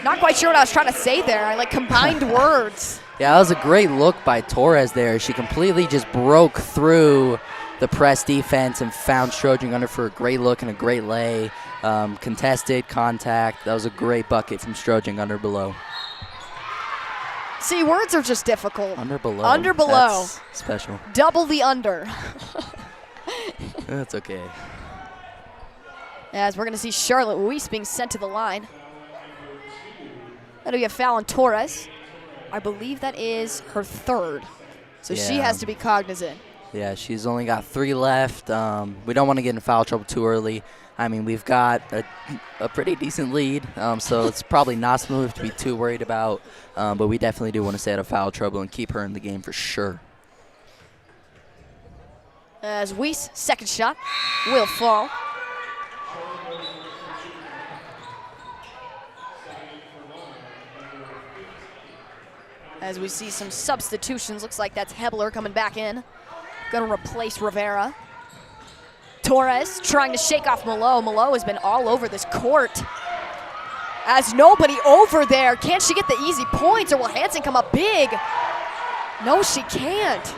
Not quite sure what I was trying to say there. I like combined words. Yeah, that was a great look by Torres there. She completely just broke through the press defense and found Strojink under for a great look and a great lay. Contested, contact. That was a great bucket from Strojink under below. See, words are just difficult. Under below. Under below. That's special. Double the under. That's okay. As we're going to see Charlotte Weiss being sent to the line. That'll be a foul on Torres. I believe that is her third. So she has to be cognizant. Yeah, she's only got 3 left. We don't want to get in foul trouble too early. I mean, we've got a pretty decent lead, so it's probably not something to be too worried about. But we definitely do want to stay out of foul trouble and keep her in the game for sure. As Weiss, second shot, will fall. As we see some substitutions, looks like that's Hebler coming back in. Gonna replace Rivera. Torres trying to shake off Malo. Malo has been all over this court. As nobody over there. Can't she get the easy points, or will Hansen come up big? No, she can't.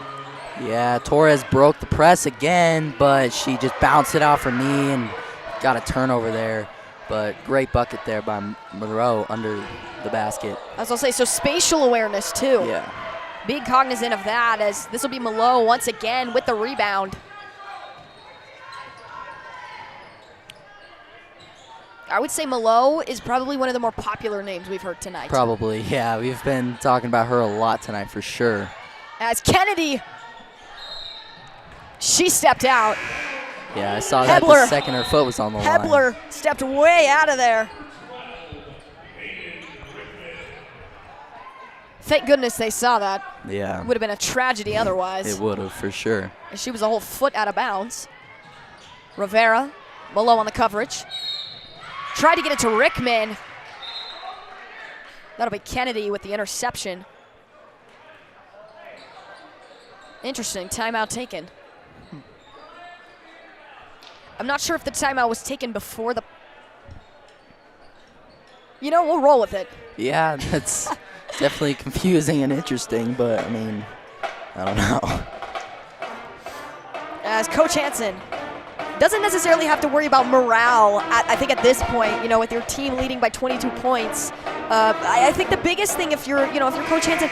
Yeah, Torres broke the press again, but she just bounced it out for knee and got a turnover there. But great bucket there by Monroe under the basket. As I'll say, so spatial awareness too. Yeah. Being cognizant of that, as this will be Malo once again with the rebound. I would say Malo is probably one of the more popular names we've heard tonight. Probably, yeah. We've been talking about her a lot tonight for sure. As Kennedy, she stepped out. Yeah, I saw that the second her foot was on the line. Hebler stepped way out of there. Thank goodness they saw that. Yeah. It would have been a tragedy otherwise. It would have, for sure. She was a whole foot out of bounds. Rivera, Malo on the coverage. Tried to get it to Rickman. That'll be Kennedy with the interception. Interesting, timeout taken. I'm not sure if the timeout was taken before the... You know, we'll roll with it. Yeah, that's definitely confusing and interesting, but, I mean, I don't know. As Coach Hansen doesn't necessarily have to worry about morale, I think at this point, you know, with your team leading by 22 points. I think the biggest thing if you're Coach Hansen,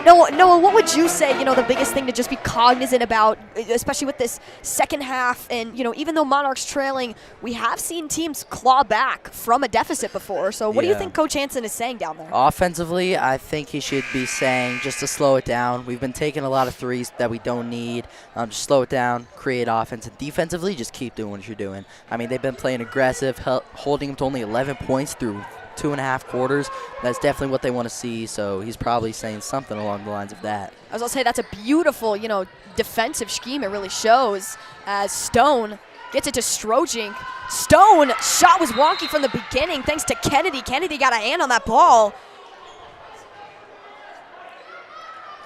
Noah, what would you say, you know, the biggest thing to just be cognizant about, especially with this second half, and, you know, even though Monarch's trailing, we have seen teams claw back from a deficit before. So what do you think Coach Hansen is saying down there? Offensively, I think he should be saying just to slow it down. We've been taking a lot of threes that we don't need. Just slow it down, create offense. And defensively, just keep doing what you're doing. I mean, they've been playing aggressive, holding them to only 11 points through 2.5 quarters. That's definitely what they want to see, so he's probably saying something along the lines of that. I was going to say, that's a beautiful, you know, defensive scheme. It really shows as Stone gets it to Strojink. Stone, shot was wonky from the beginning thanks to Kennedy. Kennedy got a hand on that ball.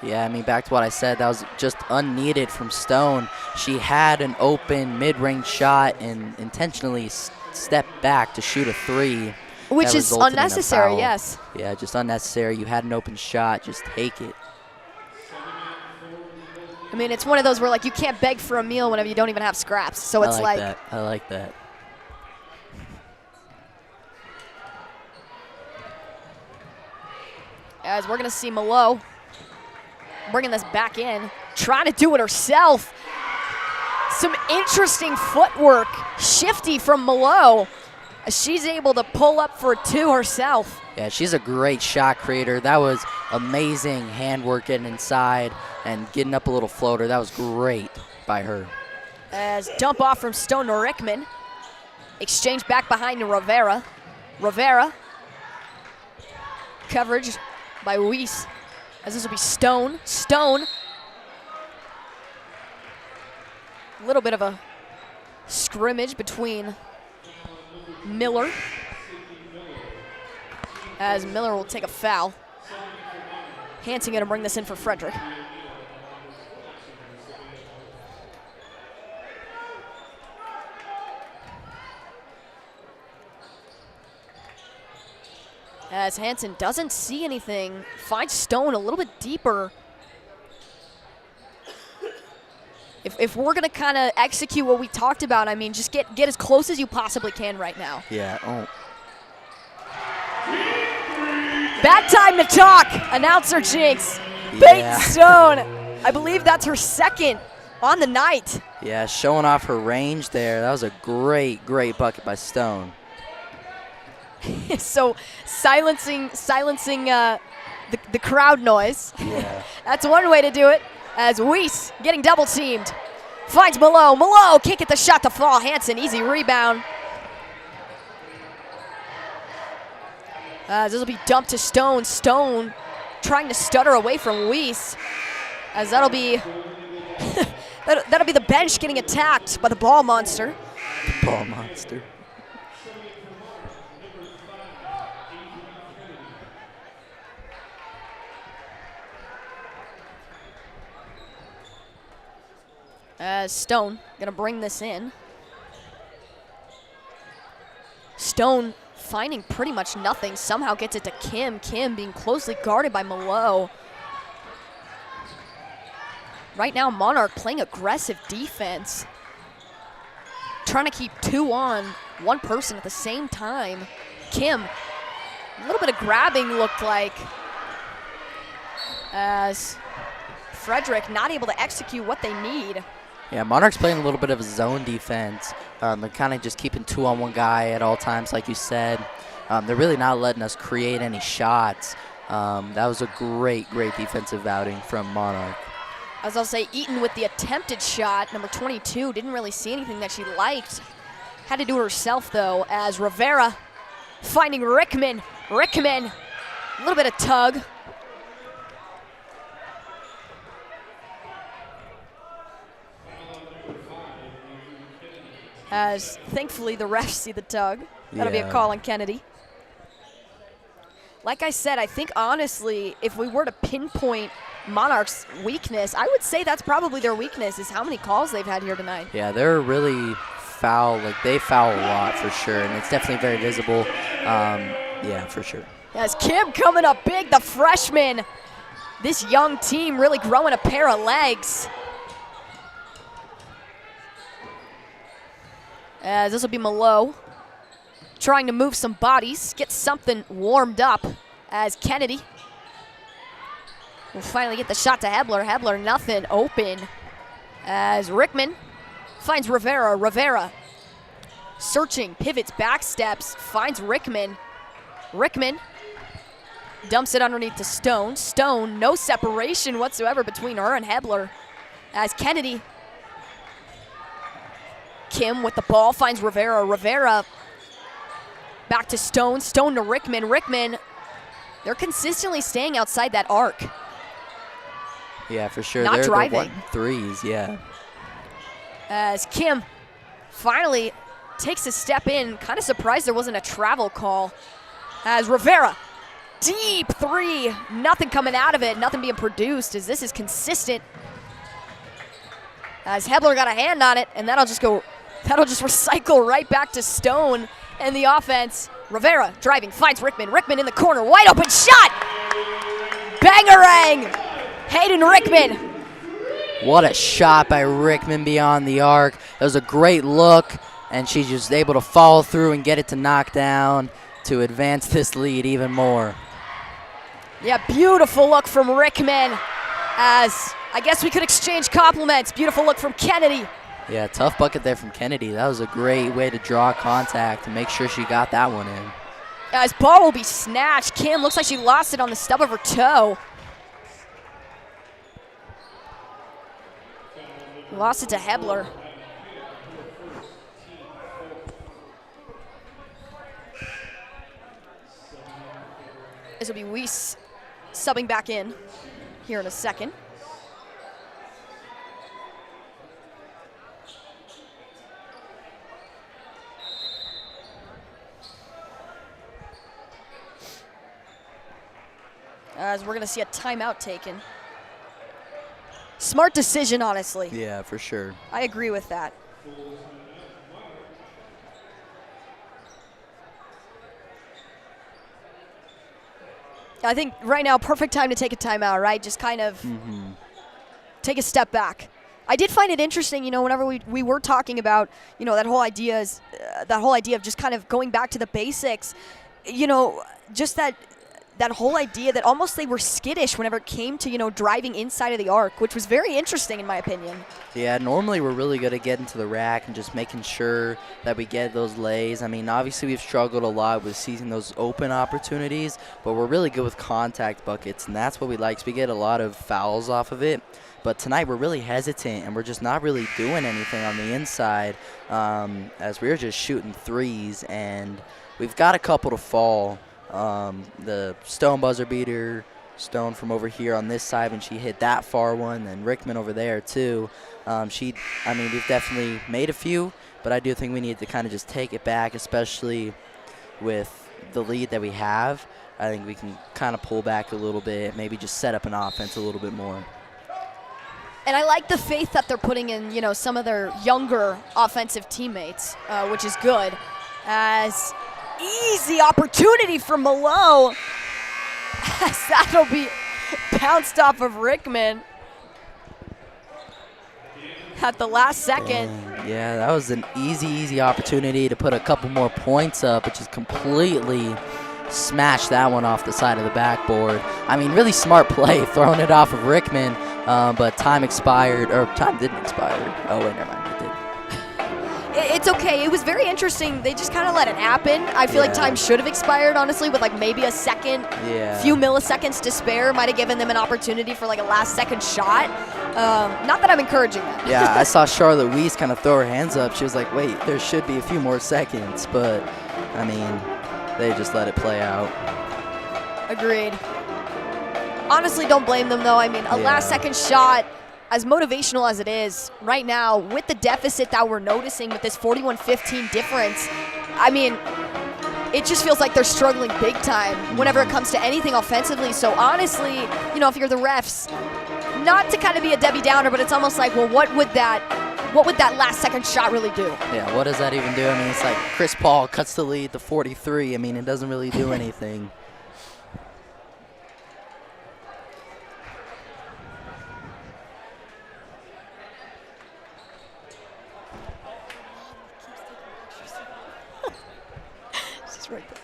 Yeah, I mean, back to what I said, that was just unneeded from Stone. She had an open mid-range shot and intentionally stepped back to shoot a three. Which is unnecessary, yes. Yeah, just unnecessary. You had an open shot, just take it. I mean, it's one of those where, like, you can't beg for a meal whenever you don't even have scraps. So it's like that. I like that. As we're going to see Malo bringing this back in, trying to do it herself. Some interesting footwork, shifty from Malo. She's able to pull up for two herself. Yeah, she's a great shot creator. That was amazing handwork getting inside and getting up a little floater. That was great by her. As dump off from Stone to Rickman. Exchange back behind to Rivera. Rivera. Coverage by Weiss. As this will be Stone. Stone. A little bit of a scrimmage between Miller, as Miller will take a foul. Hansen going to bring this in for Frederick. As Hansen doesn't see anything, finds Stone a little bit deeper. If we're going to kind of execute what we talked about, I mean, just get as close as you possibly can right now. Yeah. Oh. Bad time to talk, announcer Jinx. Yeah. Peyton Stone, I believe that's her second on the night. Yeah, showing off her range there. That was a great, great bucket by Stone. So silencing the crowd noise. Yeah. That's one way to do it. As Weiss getting double teamed. Finds Malo. Malo can't get the shot to fall. Hansen, easy rebound. This will be dumped to Stone. Stone trying to stutter away from Weiss. As that'll be that'll be the bench getting attacked by the ball monster. The ball monster. As Stone gonna bring this in. Stone finding pretty much nothing, somehow gets it to Kim. Kim being closely guarded by Malo. Right now, Monarch playing aggressive defense. Trying to keep 2 on 1 person at the same time. Kim, a little bit of grabbing looked like, as Frederick not able to execute what they need. Yeah, Monarch's playing a little bit of a zone defense. They're kind of just keeping 2 on 1 guy at all times, like you said. They're really not letting us create any shots. That was a great defensive outing from Monarch. As I'll say, Eaton with the attempted shot, number 22, didn't really see anything that she liked. Had to do it herself, though, as Rivera finding Rickman. Rickman, a little bit of tug. As thankfully the refs see the tug. That'll be a call on Kennedy. Like I said, I think honestly, if we were to pinpoint Monarch's weakness, I would say that's probably their weakness, is how many calls they've had here tonight. Yeah, they're really foul. Like, they foul a lot for sure, and it's definitely very visible. Yeah, for sure. As Kim coming up big, the freshman. This young team really growing a pair of legs. As this will be Malo trying to move some bodies, get something warmed up, as Kennedy will finally get the shot to Hebler. Hebler, nothing open, as Rickman finds Rivera. Rivera searching, pivots, back steps, finds Rickman. Rickman dumps it underneath to Stone. Stone, no separation whatsoever between her and Hebler, as Kennedy. Kim with the ball finds Rivera. Rivera back to Stone. Stone to Rickman. Rickman, they're consistently staying outside that arc. Yeah, for sure. Not They're driving. 1-3s, yeah. As Kim finally takes a step in. Kind of surprised there wasn't a travel call. As Rivera, deep 3. Nothing coming out of it. Nothing being produced, as this is consistent. As Hebler got a hand on it, and that'll just recycle right back to Stone and the offense. Rivera driving, finds Rickman. Rickman in the corner, wide open shot! Bangarang! Hayden Rickman. What a shot by Rickman beyond the arc. That was a great look, and she's just able to follow through and get it to knock down to advance this lead even more. Yeah, beautiful look from Rickman, as I guess we could exchange compliments. Beautiful look from Kennedy. Yeah, tough bucket there from Kennedy. That was a great way to draw contact and make sure she got that one in. As ball will be snatched. Kim looks like she lost it on the stub of her toe. Lost it to Hebler. This will be Weiss subbing back in here in a second. As we're going to see a timeout taken. Smart decision, honestly. Yeah, for sure. I agree with that. I think right now, perfect time to take a timeout, right? Just kind of take a step back. I did find it interesting, whenever we were talking about, that whole idea of just kind of going back to the basics, just that whole idea that almost they were skittish whenever it came to, driving inside of the arc, which was very interesting in my opinion. Yeah, normally we're really good at getting to the rack and just making sure that we get those lays. I mean, obviously we've struggled a lot with seizing those open opportunities, but we're really good with contact buckets, and that's what we like. So we get a lot of fouls off of it. But tonight we're really hesitant, and we're just not really doing anything on the inside, as we're just shooting threes, and we've got a couple to fall. The Stone buzzer beater, Stone from over here on this side when she hit that far one, and Rickman over there too. We've definitely made a few, but I do think we need to kind of just take it back, especially with the lead that we have. I think we can kind of pull back a little bit, maybe just set up an offense a little bit more. And I like the faith that they're putting in, some of their younger offensive teammates, which is good. As easy opportunity for Malo. As that'll be bounced off of Rickman at the last second. Yeah, that was an easy opportunity to put a couple more points up, but just completely smashed that one off the side of the backboard. I mean, really smart play, throwing it off of Rickman, but time expired, or time didn't expire. Oh, wait, never mind, it did. It's okay. It was very interesting. They just kind of let it happen. I feel like time should have expired, honestly, with like maybe a second, few milliseconds to spare. Might have given them an opportunity for like a last-second shot. Not that I'm encouraging that. Yeah, I saw Charlotte Weiss kind of throw her hands up. She was like, wait, there should be a few more seconds. But, I mean, they just let it play out. Agreed. Honestly, don't blame them, though. I mean, a last-second shot, as motivational as it is, right now, with the deficit that we're noticing with this 41-15 difference, I mean, it just feels like they're struggling big time whenever it comes to anything offensively. So honestly, if you're the refs, not to kind of be a Debbie Downer, but it's almost like, well, what would that last second shot really do? Yeah, what does that even do? I mean, it's like Chris Paul cuts the lead to 43. I mean, it doesn't really do anything. She's right there.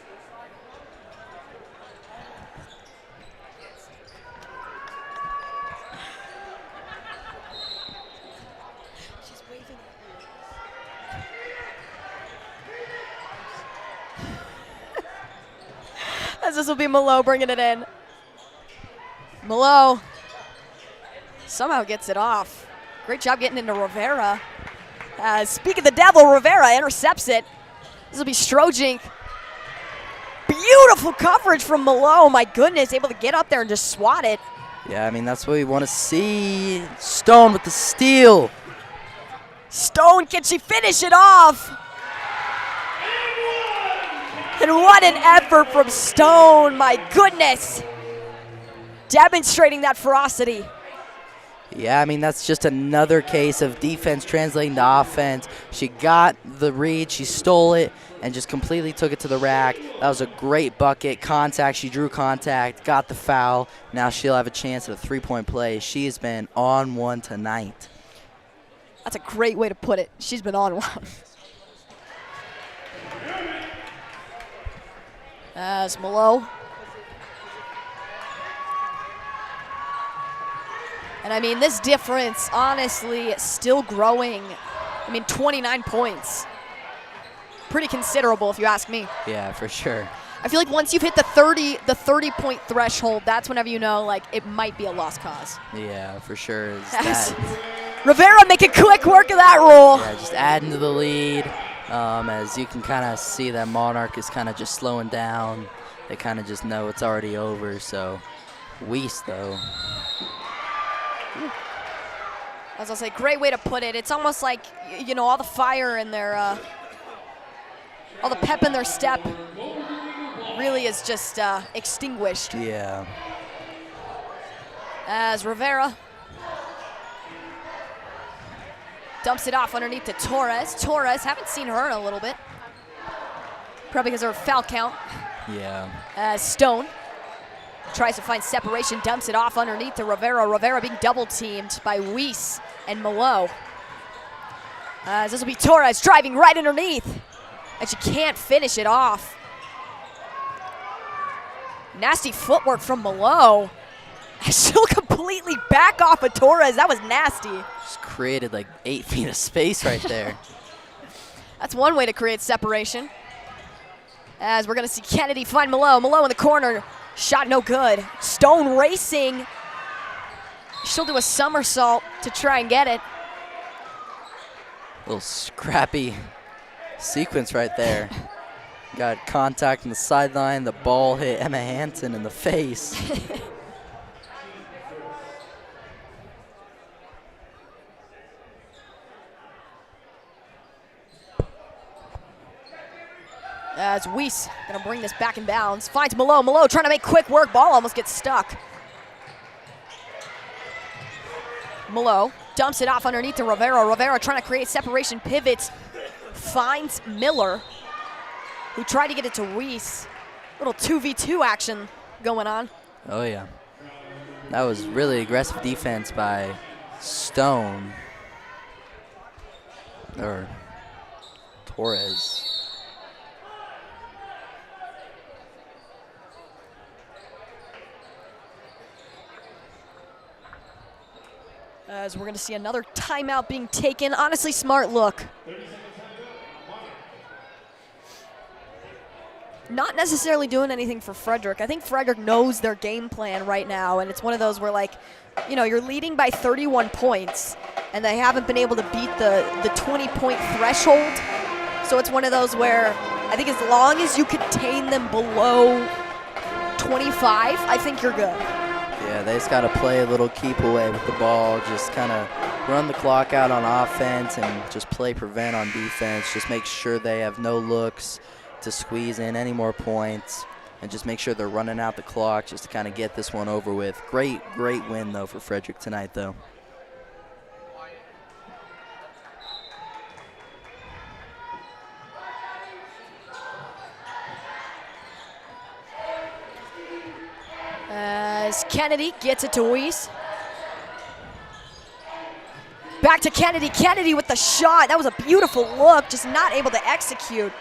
She's waving at as this will be Malo bringing it in. Malo somehow gets it off. Great job getting into Rivera. Speak of the devil, Rivera intercepts it. This will be Strojink. Beautiful coverage from Malo. My goodness, able to get up there and just swat it. Yeah, I mean, that's what we want to see. Stone with the steal. Stone, can she finish it off? And what an effort from Stone, my goodness. Demonstrating that ferocity. Yeah, I mean, that's just another case of defense translating to offense. She got the read, she stole it, and just completely took it to the rack. That was a great bucket. Contact, she drew contact, got the foul. Now she'll have a chance at a three-point play. She has been on one tonight. That's a great way to put it. She's been on one. As Malo. And I mean, this difference, honestly, still growing. I mean, 29 points. Pretty considerable, if you ask me. Yeah, for sure. I feel like once you've hit the 30-point threshold, that's whenever you know, like, it might be a lost cause. Yeah, for sure. Rivera making quick work of that roll. Yeah, just adding to the lead. As you can kind of see that Monarch is kind of just slowing down. They kind of just know it's already over. So, Weiss, though. As I'll say, great way to put it. It's almost like, all the fire in their, all the pep in their step really is just extinguished. Yeah. As Rivera dumps it off underneath to Torres. Torres, haven't seen her in a little bit. Probably because of her foul count. Yeah. As Stone tries to find separation, dumps it off underneath to Rivera. Rivera being double-teamed by Weiss and Malo. This will be Torres driving right underneath. And she can't finish it off. Nasty footwork from Malo. She'll completely back off of Torres. That was nasty. Just created like 8 feet of space right there. That's one way to create separation. As we're going to see Kennedy find Malo. Malo in the corner. Shot no good. Stone racing. She'll do a somersault to try and get it. Little scrappy sequence right there. Got contact on the sideline. The ball hit Emma Hansen in the face. As Weiss gonna bring this back in bounds. Finds Malo. Malo trying to make quick work. Ball almost gets stuck. Malo dumps it off underneath to Rivera. Rivera trying to create separation, pivots, finds Miller, who tried to get it to Weiss. Little 2v2 action going on. Oh, yeah. That was really aggressive defense by Stone. Or Torres. As we're going to see another timeout being taken. Honestly, smart look. Not necessarily doing anything for Frederick. I think Frederick knows their game plan right now, and it's one of those where, like, you know, you're leading by 31 points, and they haven't been able to beat the 20-point threshold. So it's one of those where I think as long as you contain them below 25, I think you're good. Yeah, they just got to play a little keep away with the ball, just kind of run the clock out on offense and just play prevent on defense. Just make sure they have no looks to squeeze in any more points and just make sure they're running out the clock just to kind of get this one over with. Great win, though, for Frederick tonight, though. As Kennedy gets it to Weiss. Back to Kennedy. Kennedy with the shot. That was a beautiful look, just not able to execute.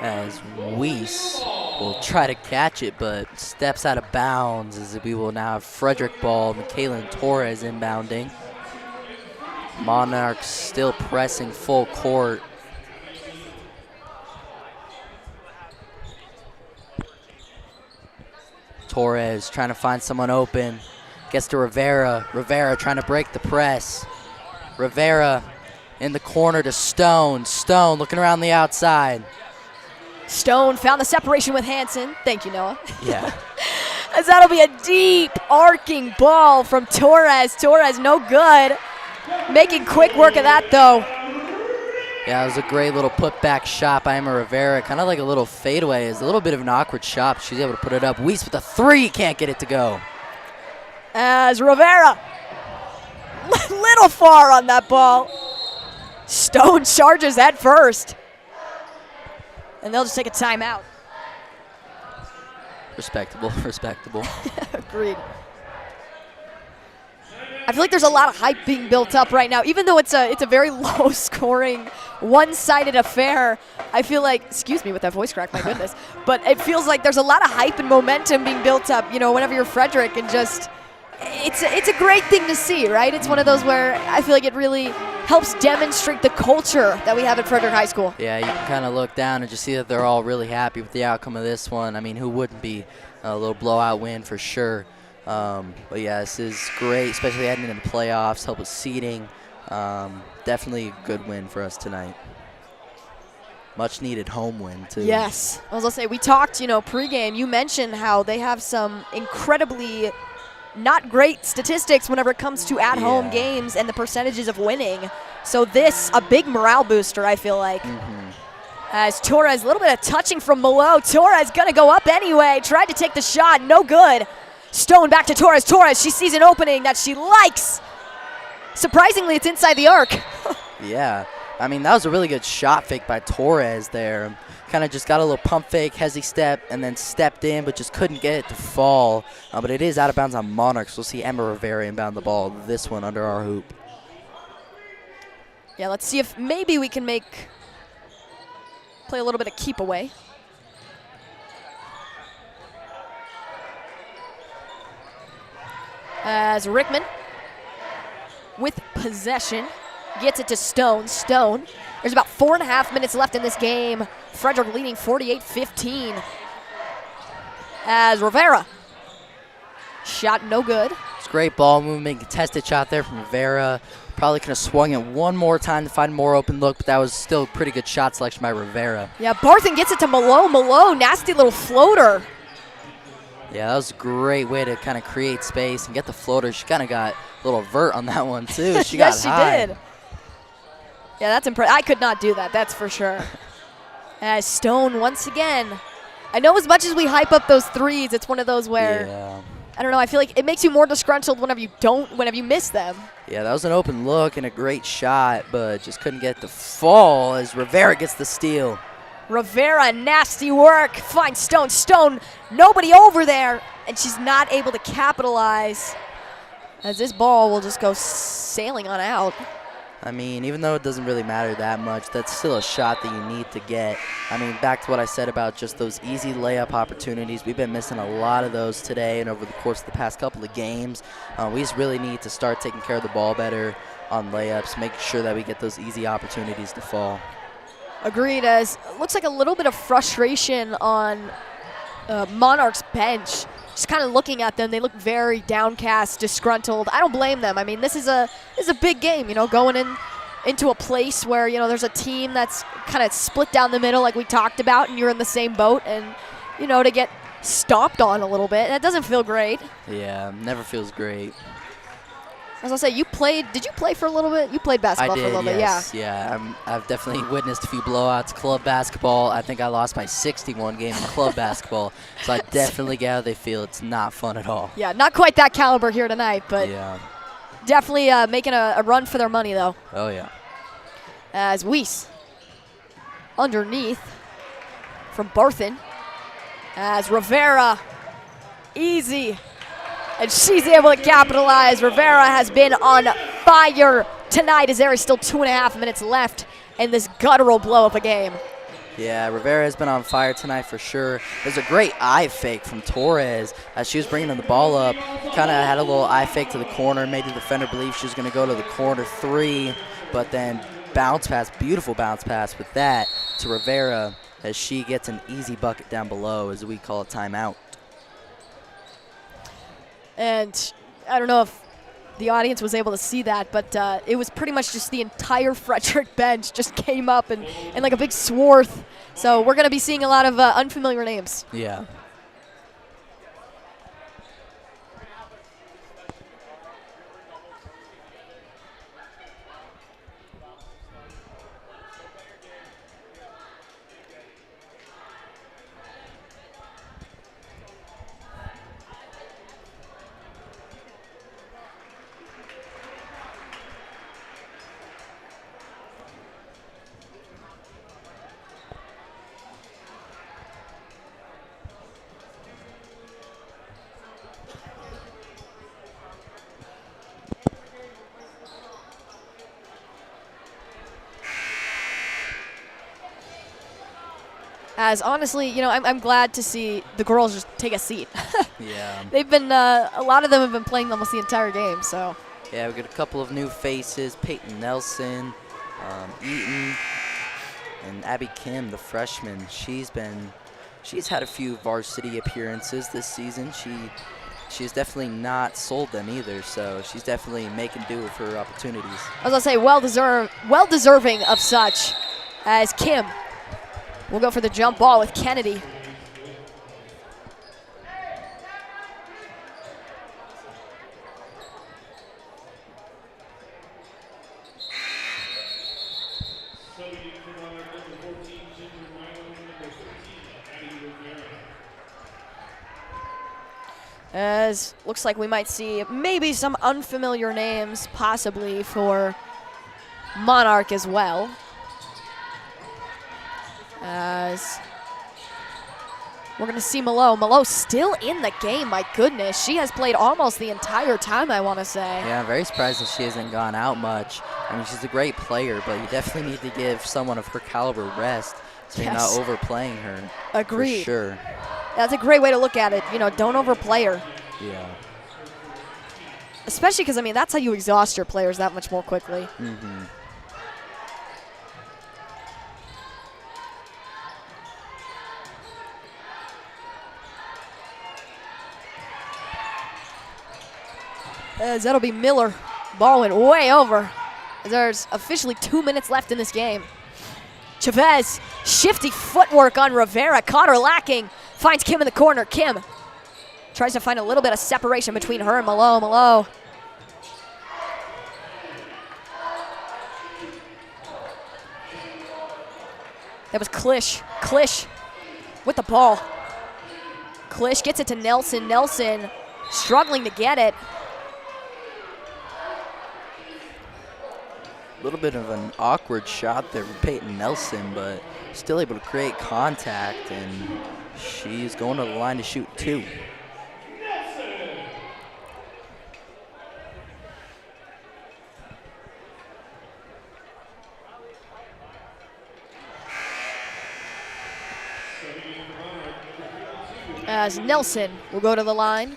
As Weiss will try to catch it, but steps out of bounds as we will now have Frederick ball, Michaelan Torres inbounding. Monarchs still pressing full court. Torres trying to find someone open. Gets to Rivera. Rivera trying to break the press. Rivera in the corner to Stone. Stone looking around the outside. Stone found the separation with Hansen. Thank you, Noah. Yeah. As that'll be a deep arcing ball from Torres. Torres no good. Making quick work of that, though. Yeah, it was a great little putback shot by Emma Rivera. Kind of like a little fadeaway. It's a little bit of an awkward shot, but she's able to put it up. Weiss with a three, can't get it to go. As Rivera, little far on that ball. Stone charges at first. And they'll just take a timeout. Respectable, respectable. Agreed. I feel like there's a lot of hype being built up right now. Even though it's a very low-scoring, one-sided affair, I feel like, excuse me with that voice crack, my goodness, but it feels like there's a lot of hype and momentum being built up, you know, whenever you're Frederick, and just, it's a great thing to see, right? It's one of those where I feel like it really helps demonstrate the culture that we have at Frederick High School. Yeah, you can kind of look down and just see that they're all really happy with the outcome of this one. I mean, who wouldn't be? A little blowout win for sure. But yeah, this is great, especially heading into the playoffs, help with seeding. Definitely a good win for us tonight. Much needed home win too. Yes, I was gonna say, we talked, you know, pregame. You mentioned how they have some incredibly not great statistics whenever it comes to at-home games and the percentages of winning. So this, a big morale booster, I feel like. As Torres, a little bit of touching from Malo. Torres gonna go up anyway. Tried to take the shot, no good. Stone back to Torres. Torres, she sees an opening that she likes. Surprisingly, it's inside the arc. Yeah, I mean, that was a really good shot fake by Torres there. Kind of just got a little pump fake, hezzy step, and then stepped in, but just couldn't get it to fall. But it is out of bounds on Monarchs. We'll see Emma Rivera inbound the ball, this one under our hoop. Yeah, let's see if maybe we can play a little bit of keep away. As Rickman with possession gets it to Stone. Stone, there's about 4.5 minutes left in this game. Frederick leading 48-15. As Rivera, shot no good. It's great ball movement, contested shot there from Rivera. Probably could have swung it one more time to find more open look, but that was still a pretty good shot selection by Rivera. Yeah, Barthen gets it to Malo. Malo, nasty little floater. Yeah, that was a great way to kind of create space and get the floater. She kind of got a little vert on that one, too. She yes, got high. she did. Yeah, that's impressive. I could not do that, that's for sure. As Stone, once again. I know as much as we hype up those threes, it's one of those where, I don't know, I feel like it makes you more disgruntled whenever you miss them. Yeah, that was an open look and a great shot, but just couldn't get the fall as Rivera gets the steal. Rivera, nasty work, finds Stone. Stone, nobody over there, and she's not able to capitalize as this ball will just go sailing on out. I mean, even though it doesn't really matter that much, that's still a shot that you need to get. I mean, back to what I said about just those easy layup opportunities. We've been missing a lot of those today and over the course of the past couple of games. We just really need to start taking care of the ball better on layups, making sure that we get those easy opportunities to fall. Agreed, as looks like a little bit of frustration on Monarch's bench. Just kind of looking at them, they look very downcast, disgruntled. I don't blame them. I mean, this is a big game, you know, going into a place where, you know, there's a team that's kind of split down the middle like we talked about, and you're in the same boat, and, you know, to get stomped on a little bit, that doesn't feel great. Yeah, never feels great. As I say, did you play for a little bit? You played basketball for a little bit, yeah. Yeah, I've definitely witnessed a few blowouts. Club basketball, I think I lost my 61 game in club basketball, so I definitely get how they feel. It's not fun at all. Yeah, not quite that caliber here tonight, but definitely making a run for their money, though. Oh, yeah. As Weiss underneath from Barthen, as Rivera, easy. And she's able to capitalize. Rivera has been on fire tonight as there is still 2.5 minutes left in this guttural blow of a game. Yeah, Rivera has been on fire tonight for sure. There's a great eye fake from Torres as she was bringing the ball up. Kind of had a little eye fake to the corner, made the defender believe she was going to go to the corner three, but then bounce pass, beautiful bounce pass with that to Rivera as she gets an easy bucket down below as we call a timeout. And I don't know if the audience was able to see that, but it was pretty much just the entire Frederick bench just came up and like a big swath. So we're going to be seeing a lot of unfamiliar names. Yeah. As honestly, you know, I'm glad to see the girls just take a seat. Yeah. They've been, a lot of them have been playing almost the entire game, so. Yeah, we got a couple of new faces, Peyton Nelson, Eaton, and Abby Kim, the freshman. She's had a few varsity appearances this season. She's definitely not sold them either, so she's definitely making do with her opportunities. I was gonna say, well deserving of such as Kim. We'll go for the jump ball with Kennedy. As looks like we might see maybe some unfamiliar names possibly for Monarch as well. As we're going to see Malo. Malo still in the game, my goodness. She has played almost the entire time, I want to say. Yeah, I'm very surprised that she hasn't gone out much. I mean, she's a great player, but you definitely need to give someone of her caliber rest so you're not overplaying her. Agreed. For sure. That's a great way to look at it. You know, don't overplay her. Yeah. Especially because, I mean, that's how you exhaust your players that much more quickly. Mm-hmm. As that'll be Miller. Ball went way over. There's officially 2 minutes left in this game. Chavez, shifty footwork on Rivera. Caught her lacking. Finds Kim in the corner. Kim Tries to find a little bit of separation between her and Malo. That was Klish. Klish with the ball. Klish gets it to Nelson. Nelson struggling to get it. A little bit of an awkward shot there for Peyton Nelson, but still able to create contact, and she's going to the line to shoot 2. As Nelson will go to the line.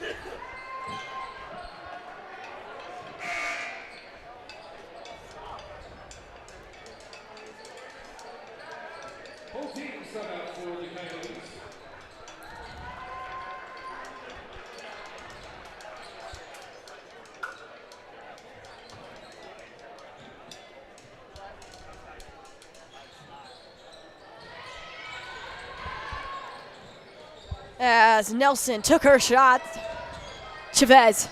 As Nelson took her shot, Chavez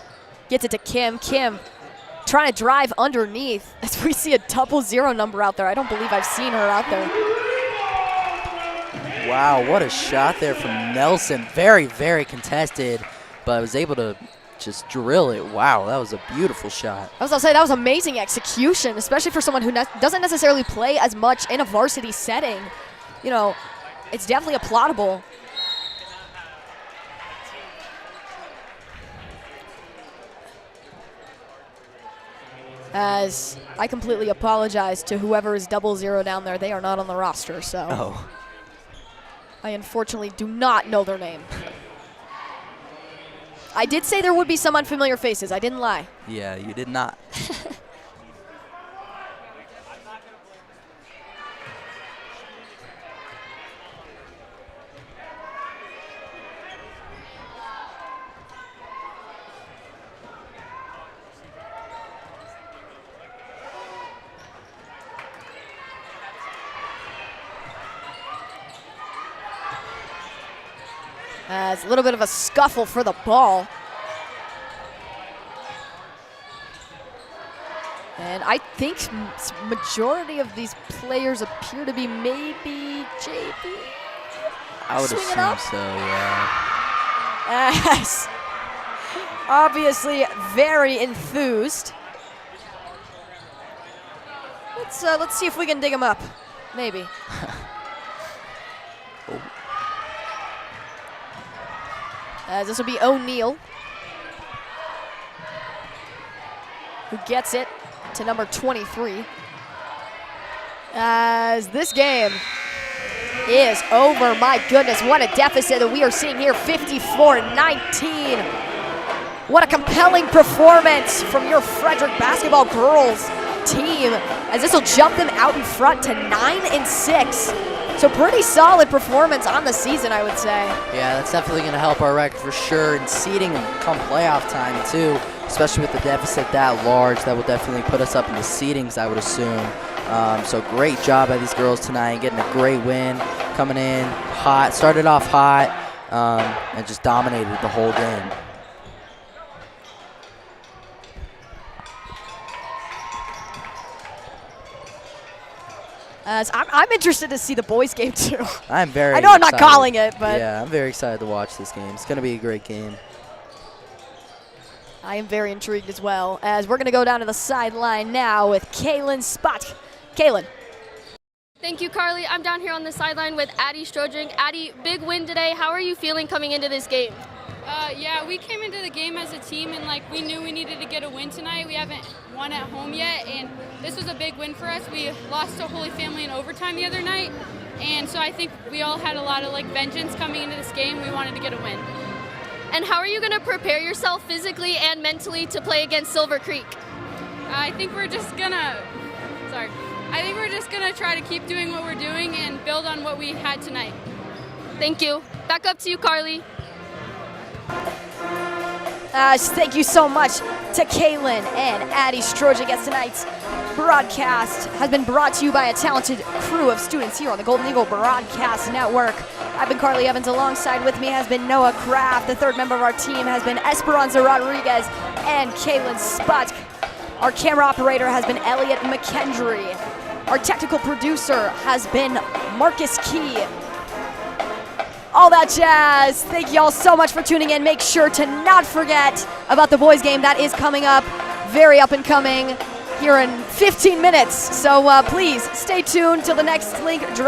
gets it to Kim. Kim trying to drive underneath as we see a 0-0 number out there. I don't believe I've seen her out there. Wow, what a shot there from Nelson. Very, very contested, but was able to just drill it. Wow, that was a beautiful shot. I was going to say, that was amazing execution, especially for someone who doesn't necessarily play as much in a varsity setting. You know, it's definitely applaudable. As I completely apologize to whoever is 0-0 down there. They are not on the roster, so Oh. I unfortunately do not know their name. I did say there would be some unfamiliar faces. I didn't lie. Yeah, you did not. As a little bit of a scuffle for the ball. And I think majority of these players appear to be maybe JV. I would Swing it assume up. so, yeah. Yes. Obviously very enthused. Let's see if we can dig him up. Maybe. As this will be O'Neal, who gets it to number 23. As this game is over. My goodness, what a deficit that we are seeing here, 54-19. What a compelling performance from your Frederick basketball girls team, as this will jump them out in front to 9-6. So pretty solid performance on the season, I would say. Yeah, that's definitely going to help our record for sure. And seeding come playoff time, too, especially with the deficit that large. That will definitely put us up in the seedings, I would assume. So great job by these girls tonight, getting a great win, coming in hot, started off hot, and just dominated the whole game. I'm interested to see the boys' game too. I'm very I know I'm not excited. calling it, but yeah, I'm very excited to watch this game. It's going to be a great game. I am very intrigued as well, as we're going to go down to the sideline now with Kaylin Spot. Kaylin. Thank you, Carly. I'm down here on the sideline with Addie Strodring. Addie, big win today. How are you feeling coming into this game? Yeah, we came into the game as a team, and we knew we needed to get a win tonight. We haven't won at home yet, and this was a big win for us. We lost to Holy Family in overtime the other night, and so I think we all had a lot of vengeance coming into this game. We wanted to get a win. And how are you going to prepare yourself physically and mentally to play against Silver Creek? I think we're just gonna try to keep doing what we're doing and build on what we had tonight. Thank you. Back up to you, Carly. Thank you so much. to Kaylin and Addie Strojic, as tonight's broadcast has been brought to you by a talented crew of students here on the Golden Eagle Broadcast Network. I've been Carly Evans. Alongside with me has been Noah Kraft. The third member of our team has been Esperanza Rodriguez and Kaylin Sputk. Our camera operator has been Elliot McKendry. Our technical producer has been Marcus Key. All that jazz. Thank you all so much for tuning in. Make sure to not forget about the boys game that is coming up, very up and coming here in 15 minutes. So please stay tuned till the next link drops.